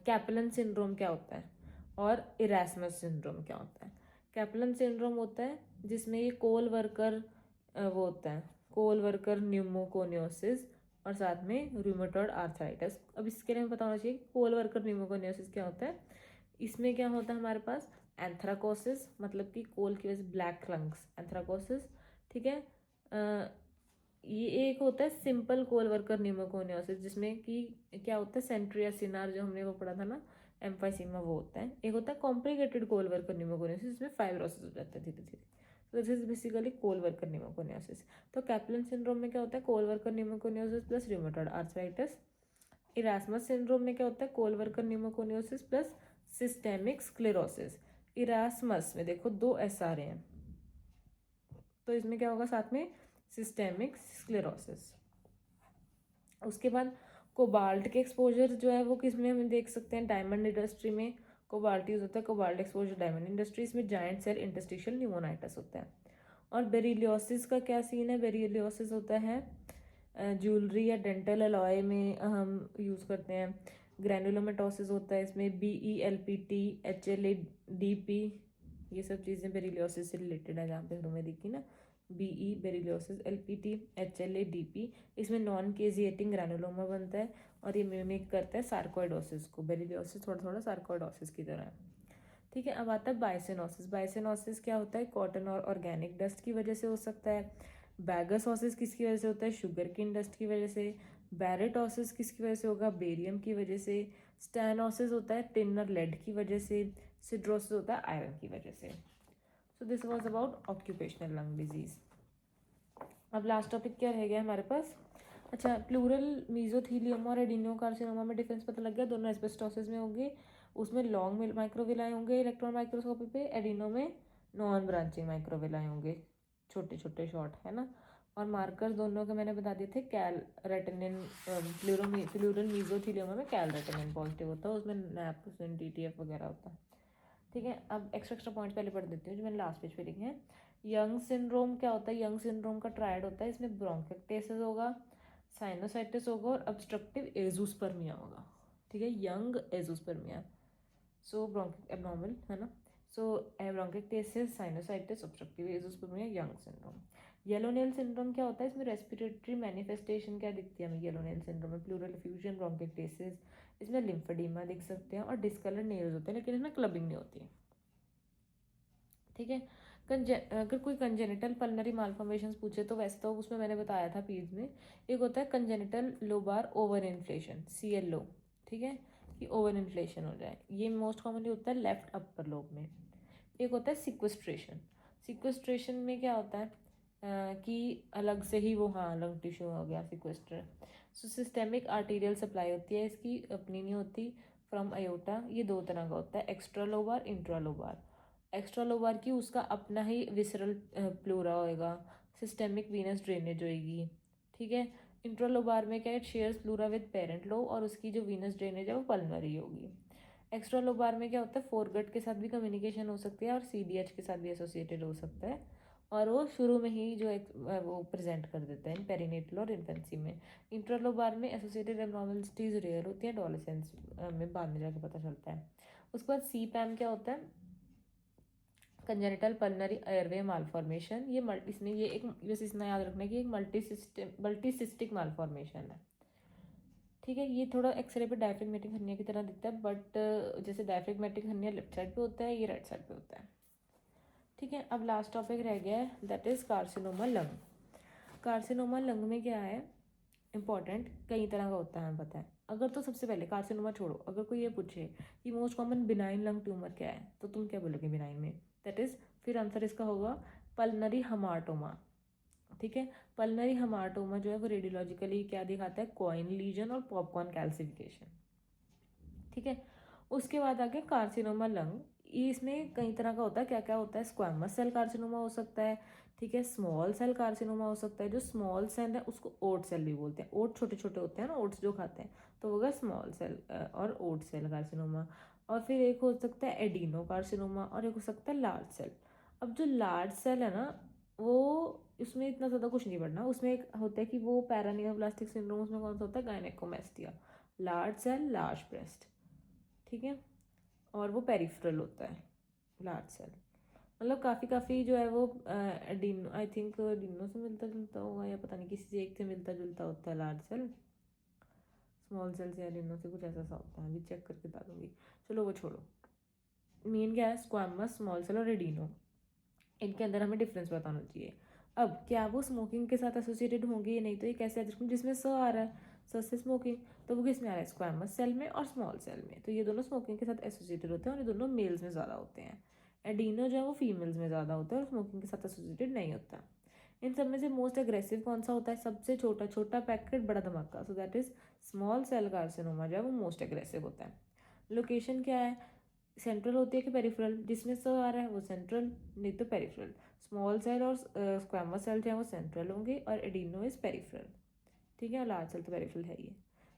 कैपलन सिंड्रोम क्या होता है और इरास्मस सिंड्रोम क्या होता है। कैपलन सिंड्रोम होता है जिसमें ये कोल वर्कर वो होता है कोलवर्कर न्यूमोकोनियोसिस और साथ में रूमेटॉइड आर्थराइटिस। अब इसके लिए हमें पता होना चाहिए कि कोलवर्कर न्यूमोकोनियोसिस क्या होता है। इसमें क्या होता है हमारे पास एंथ्राकोसिस, मतलब कि कोल की वजह से ब्लैक लंग्स, एंथ्राकोसिस। ठीक है, ये एक होता है सिंपल कोलवर्कर न्यूमोकोनियोसिस, जिसमें कि क्या होता है सेंट्रियासिनार जो हमने वो पढ़ा था ना एम्फाइसीमा, वो होता है। एक होता है कॉम्प्लिकेटेड कोलवर्कर न्यूमोकोनियोसिस, जिसमें फाइब्रोसिस हो जाता है धीरे धीरे। तो this is basically coal worker pneumoconiosis. तो कैप्लन सिंड्रोम में क्या होता है coal worker pneumoconiosis plus rheumatoid arthritis. Erasmus syndrome में क्या होता है coal worker pneumoconiosis plus systemic sclerosis. Erasmus में देखो 2 एस आ रहे हैं, तो इसमें क्या होगा साथ में सिस्टेमिक स्क्लेरोसिस। उसके बाद कोबाल्ट के एक्सपोजर जो है वो किस में हम देख सकते हैं, डायमंड इंडस्ट्री में कोबाल्ट यूज होता है। कोबाल्ट एक्सपोजर डायमंड इंडस्ट्रीज में जायंट सेल इंटरस्टिशियल न्यूमोनाइटिस होता है। और बेरिलियोसिस का क्या सीन है, बेरिलियोसिस होता है ज्वेलरी या डेंटल अलॉय में हम यूज़ करते हैं। ग्रैनुलोमेटोसिस होता है इसमें, BELPT HLA-DP, ये सब चीज़ें बेरिलियोसिस से रिलेटेड है, जहाँ पे हमें देखी ना BE बेरिलियोसिस, LPT HLA-DP। इसमें नॉन केजिएटिंग ग्रैनुलोमा बनता है और ये मिमिक करता है सार्कोइडोसिस को। बेरिलियोसिस थोड़ा थोड़ा सार्कोइडोसिस की तरह है। ठीक है, अब आता है बाइसेनोसिस। बाइसेनोसिस क्या होता है, कॉटन और ऑर्गेनिक डस्ट की वजह से हो सकता है। बैगसोसिस किसकी वजह से होता है, शुगर केन डस्ट की वजह से। बैरेटोसिस किसकी वजह से होगा, बेरियम की वजह से। स्टेनोसिस होता है टिन और लेड की वजह से। सिड्रोसिस होता है आयरन की वजह से। सो this was about occupational lung disease. अब लास्ट टॉपिक क्या रह गया हमारे पास, अच्छा प्लूरल मीजोथीलियम और एडिनोकार्सिनोमा में डिफरेंस पता लग गया, दोनों एस्बेस्टोसिस में होंगे। उसमें लॉन्ग माइक्रोविलाई होंगे इलेक्ट्रॉन माइक्रोस्कोपी पे, एडिनो में नॉन ब्रांचिंग माइक्रोविलाई होंगे, छोटे छोटे शॉर्ट, है ना। और मार्कर्स दोनों के मैंने बता दिए थे, कैल रेटिनिन प्लूरल मीजोथीलियम में कैल रेटिनिन पॉजिटिव होता है, उसमें नैप DTF वगैरह होता है। ठीक है, अब एक्स्ट्रा पॉइंट पहले पढ़ देती हूँ जो मैंने लास्ट पेज पे लिखे हैं। यंग सिंड्रोम क्या होता है, यंग सिंड्रोम का ट्रायड होता है, इसमें ब्रोंकिक्टेसिस होगा, साइनोसाइटिस होगा और ऑब्स्ट्रक्टिव एजोस्पर्मिया होगा। ठीक है, young azoospermia, so bronchi abnormal, है ना। So bronchiectasis, sinusitis, obstructive azoospermia, young syndrome. Yellow nail syndrome क्या होता है, इसमें रेस्पिरेटरी मैनिफेस्टेशन क्या दिखती है हमें येलो नेल सिंड्रोम में, प्लूरल एफ्यूजन, ब्रोंकिक्टेसिस, इसमें लिम्फेडिमा दिख सकते हैं और डिस्कलर नेल्स होते हैं, लेकिन इसमें क्लबिंग नहीं होती है। ठीक है, अगर कोई कंजेनिटल पल्मनरी मालफॉर्मेशंस पूछे तो वैसे तो उसमें मैंने बताया था पीज में, एक होता है congenital lobar over inflation, CLO। ठीक है, कि ओवर इन्फ्लेशन हो जाए, ये मोस्ट कॉमनली होता है लेफ्ट अपर लोब में। एक होता है सिक्वेस्ट्रेशन। सिक्वेस्ट्रेशन में क्या होता है कि अलग से ही वो, हाँ लंग टिश्यू हो गया सिक्वेस्टर। सो सिस्टेमिक आर्टीरियल सप्लाई होती है, इसकी अपनी नहीं होती, फ्रॉम अयोटा। ये 2 तरह का होता है, extra lobar, intra lobar. Extra lobar की उसका अपना ही विसरल प्लूरा होएगा, सिस्टेमिक वीनस ड्रेनेज होएगी। ठीक है, इंट्रा लोबार में क्या है, shares pleura with parent lobe और उसकी जो वीनस ड्रेनेज है वो पल्मनरी होगी। एक्स्ट्रा लोबार में क्या होता है, फोरगट के साथ भी कम्युनिकेशन हो सकती है और CDH के साथ भी एसोसिएटेड हो सकता है, और वो शुरू में ही जो वो प्रेजेंट कर देता है पेरिनेटल और इन्फेंसी में। इंट्रालोबार में एसोसिएटेड एब्नॉर्मलिटीज रेयर होती है, एडोलेसेंस में बाद में जाके पता चलता है। उसके बाद CPAM क्या होता है, कंजेनिटल पल्मनरी एयरवे मालफॉर्मेशन। ये इसमें ये एक बस इतना याद रखना है कि एक मल्टीसिस्टिक मालफॉर्मेशन है। ठीक है, ये थोड़ा एक्सरे पे डायफ्रेगमेटिक हर्निया की तरह दिखता है, बट जैसे डायफ्रेगमेटिक हर्निया लेफ्ट साइड पे होता है, ये राइट साइड पे होता है। ठीक है, अब लास्ट टॉपिक रह गया है, that is carcinoma lung. Carcinoma lung में क्या है इंपॉर्टेंट, कई तरह का होता है हमें पता है। अगर तो सबसे पहले कार्सिनोमा छोड़ो, अगर कोई ये पूछे कि most common benign lung tumour क्या है, तो तुम क्या बोलोगे बिनाइन में, दैट इज, फिर आंसर इसका होगा पल्मनरी हमार्टोमा। ठीक है, पल्मनरी हमार्टोमा जो है वो रेडियोलॉजिकली क्या दिखाता है, कॉइन लीजन और पॉपकॉर्न कैल्सिफिकेशन। ठीक है, उसके बाद आगे कार्सिनोमा लंग, इसमें कई तरह का होता है, क्या क्या होता है, स्क्वामस सेल कार्सिनोमा हो सकता है। ठीक है, स्मॉल सेल कार्सिनोमा हो सकता है, जो स्मॉल सेल है उसको ओट सेल भी बोलते हैं, ओट छोटे छोटे होते हैं ना, ओट्स जो खाते हैं, तो होगा स्मॉल सेल और ओट सेल कार्सिनोमा। और फिर एक हो सकता है एडिनो कार्सिनोमा और एक हो सकता है लार्ज सेल। अब जो लार्ज सेल है ना, वो उसमें इतना ज़्यादा कुछ नहीं पढ़ना, उसमें एक होता है कि वो पैरानियोप्लास्टिक सिंड्रोम, उसमें कौन सा होता है, gynaecomastia, large cell large breast. ठीक है, और वो पेरिफेरल होता है लार्ज सेल। मतलब काफ़ी जो है वो एडिनो, आई थिंक एडिनो से मिलता जुलता होगा, या पता नहीं किसी से एक से मिलता जुलता होता है लार्ज सेल। स्मॉल सेल से एडिनो से कुछ ऐसा सा होता है, अभी चेक करके बता दूंगी। चलो वो छोड़ो, मेन क्या है, स्क्वामस, स्मॉल सेल और एडिनो, इनके अंदर हमें डिफरेंस बताना चाहिए। अब क्या वो स्मोकिंग के साथ एसोसिएटेड होंगे या नहीं, तो ये कैसे जिसमें स आ रहा है, स से स्मोकिंग, तो वो किस में आ रहा है, स्क्वामस सेल में और स्मॉल सेल में, तो ये दोनों स्मोकिंग के साथ एसोसिएटेड होते हैं और ये दोनों मेल्स में ज़्यादा होते हैं। एडिनो जो है वो फीमेल्स में ज़्यादा होता है और स्मोकिंग के साथ एसोसिएटेड नहीं होता। इन सब में से मोस्ट एग्रेसिव कौन सा होता है, सबसे छोटा छोटा पैकेट बड़ा धमाका, so that is small cell carcinoma जो है वो मोस्ट एग्रेसिव होता है। लोकेशन क्या है, सेंट्रल होती है कि पेरिफेरल, जिसमें स आ रहा है वो सेंट्रल, नहीं तो पेरिफेरल। स्मॉल सेल और स्क्वामस सेल जो है वो सेंट्रल होंगे और एडिनो इज पेरिफेरल, ठीक है, और लार्ज सेल तो पेरिफेरल है ही।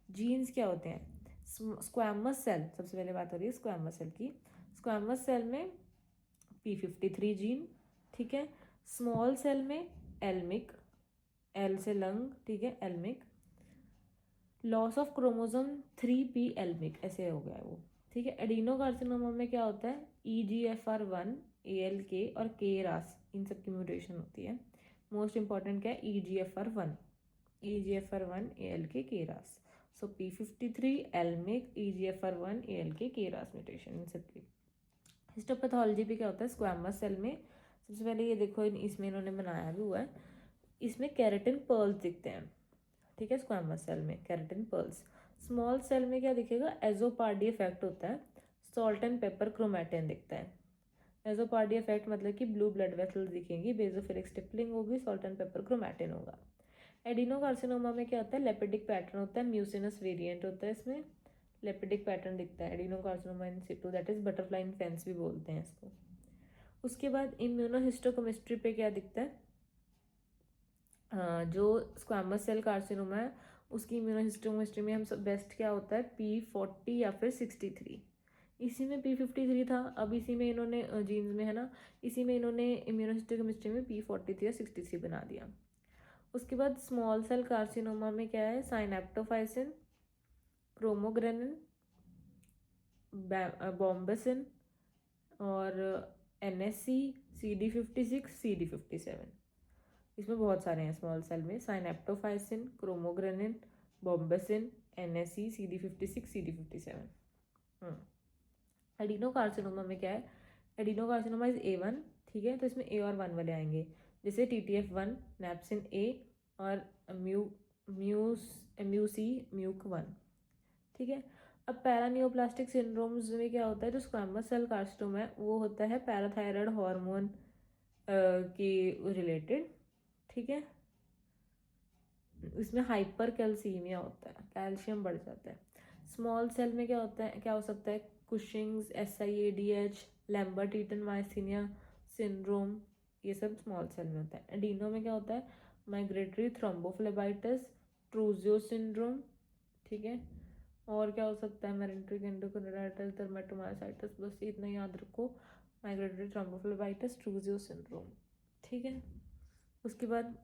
जीन्स क्या होते हैं, स्क्वामस सेल, सबसे पहले बात हो रही है स्क्वामस सेल की। स्क्वामस सेल में P53 जीन, ठीक है। स्मॉल सेल में एल्मिक, एल से लंग, ठीक है, एल्मिक। लॉस ऑफ क्रोमोसोम 3p एल्मिक, ऐसे हो गया है वो, ठीक है। एडिनो कार्सिनोमा में क्या होता है, EGFR1, ALK और KRAS, इन सब की म्यूटेशन होती है। मोस्ट इंपॉर्टेंट क्या है, EGFR1, ALK, KRAS। So P53 एल्मिक, EGFR1, ALK, KRAS mutation in सब की। हिस्टोपैथोलॉजी भी क्या होता है, स्क्वामस सेल में सबसे पहले ये देखो, इसमें इन्होंने बनाया भी हुआ है, इसमें केराटिन पर्ल्स दिखते हैं, ठीक है, स्क्वामस सेल में केराटिन पर्ल्स। स्मॉल सेल में क्या दिखेगा, एजोपार्डी इफेक्ट होता है, सॉल्ट एंड पेपर क्रोमैटिन दिखता है। एजोपार्डी इफेक्ट मतलब कि ब्लू ब्लड वेसल्स दिखेंगी, बेसोफिलिक स्टिपलिंग होगी, सॉल्ट एंड पेपर क्रोमैटिन होगा। एडिनो कार्सिनोमा में क्या होता है, लेपिडिक पैटर्न होता है, म्यूसिनस वेरिएंट होता है, इसमें लेपिडिक पैटर्न दिखता है। Adeno carcinoma in Situ, that is butterfly fence भी बोलते हैं इसको। उसके बाद इम्यूनोहिस्टोकेमिस्ट्री पे क्या दिखता है, जो स्क्वामस सेल कार्सिनोमा है उसकी इम्यूनोहिस्टोकेमिस्ट्री में हम सब बेस्ट क्या होता है, P40 या फिर 63। इसी में P53 था, अब इसी में इन्होंने जीन्स में है ना, इसी में इन्होंने इम्यूनोहिस्टोकेमिस्ट्री में P43 या 63 बना दिया। उसके बाद स्मॉल सेल कार्सिनोमा में क्या है, साइनेप्टोफाइसिन, क्रोमोग्रेनिन, बॉम्बेसिन और NSC, CD56, CD57, इसमें बहुत सारे हैं स्मॉल सेल में, साइनेप्टोफाइसिन, क्रोमोग्रेनिन, बॉम्बेसिन, NSC, CD56, CD57। Adeno carcinoma में क्या है, एडिनो कार्सिनोमा इज A1, ठीक है, तो इसमें A और 1 वाले आएंगे, जैसे TTF1, नैप्सिन A और MUC, MUC1, ठीक है। अब पैरानियोप्लास्टिक सिंड्रोम्स में क्या होता है, जो स्क्वामस सेल कार्सिनोमा है वो होता है पैराथायराइड हार्मोन के रिलेटेड, ठीक है। इसमें हाइपर कैल्सीमिया होता है, कैल्शियम बढ़ जाता है। स्मॉल सेल में क्या होता है, क्या हो सकता है, Cushing's, SIADH, Lambert Eaton myasthenia syndrome, ये सब स्मॉल सेल में होता है। एडिनो में क्या होता है, माइग्रेटरी थ्रोम्बोफ्लेबाइटिस, ट्रूजियो सिंड्रोम, ठीक है। और क्या हो सकता है, मेरिट्रिक एंडोक्राइटिस, डर्मेटोमायोसाइटिस, बस इतना याद रखो, माइग्रेटरी थ्रोम्बोफ्लेबाइटिस, ट्रूजियो सिंड्रोम, ठीक है। उसके बाद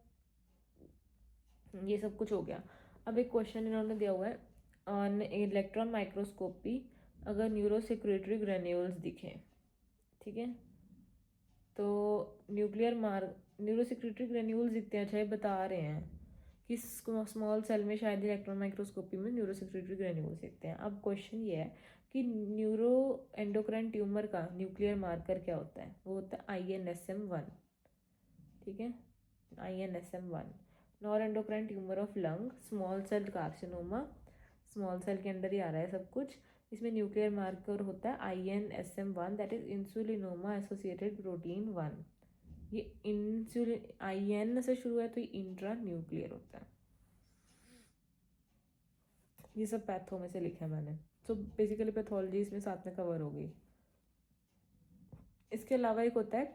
ये सब कुछ हो गया। अब एक क्वेश्चन इन्होंने दिया हुआ है, ऑन इलेक्ट्रॉन माइक्रोस्कोपी अगर न्यूरोसेक्रेटरी ग्रेन्यूल्स दिखें, ठीक है, तो न्यूरोसेक्रेटरी ग्रेन्यूल्स दिखते हैं, अच्छा ये बता रहे हैं कि स्मॉल सेल में शायद इलेक्ट्रॉन माइक्रोस्कोपी में न्यूरोसेक्रेटरी ग्रेन्यूल्स दिखते हैं। अब क्वेश्चन ये है कि न्यूरो एंडोक्राइन ट्यूमर का न्यूक्लियर मार्कर क्या होता है, वो होता है INSM1, ठीक है, INSM1। Neuro endocrine tumour of lung, small cell carcinoma, small cell के अंदर ही आ रहा है सब कुछ, इसमें न्यूक्लियर मार्कर होता है INSM1, that is insulinoma associated protein 1। ये इंसुलिन IN से शुरू है तो ये इंट्रा न्यूक्लियर होता है। ये सब पैथो में से लिखा है मैंने, तो बेसिकली पैथोलॉजी इसमें साथ में कवर हो गई। इसके अलावा एक होता है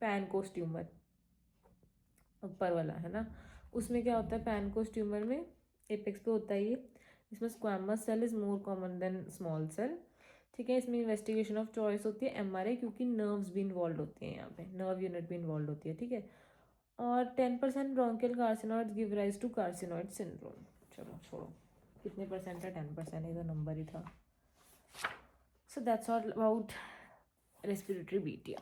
पैनकोस ट्यूमर, ऊपर वाला है ना, उसमें क्या होता है, पैनकोस ट्यूमर में एपेक्स पे होता है ये, इसमें squamous cell is more common than small cell, ठीक है। इसमें इन्वेस्टिगेशन ऑफ चॉइस होती है MRI, क्योंकि नर्व्स भी इन्वॉल्व होती हैं, यहाँ पे नर्व यूनिट भी इन्वॉल्व होती है, ठीक है। और 10% bronchial carcinoids give rise to carcinoid syndrome. चलो छोड़ो, कितने परसेंट है, 10%, ये तो नंबर ही था। So that's all about respiratory BTR।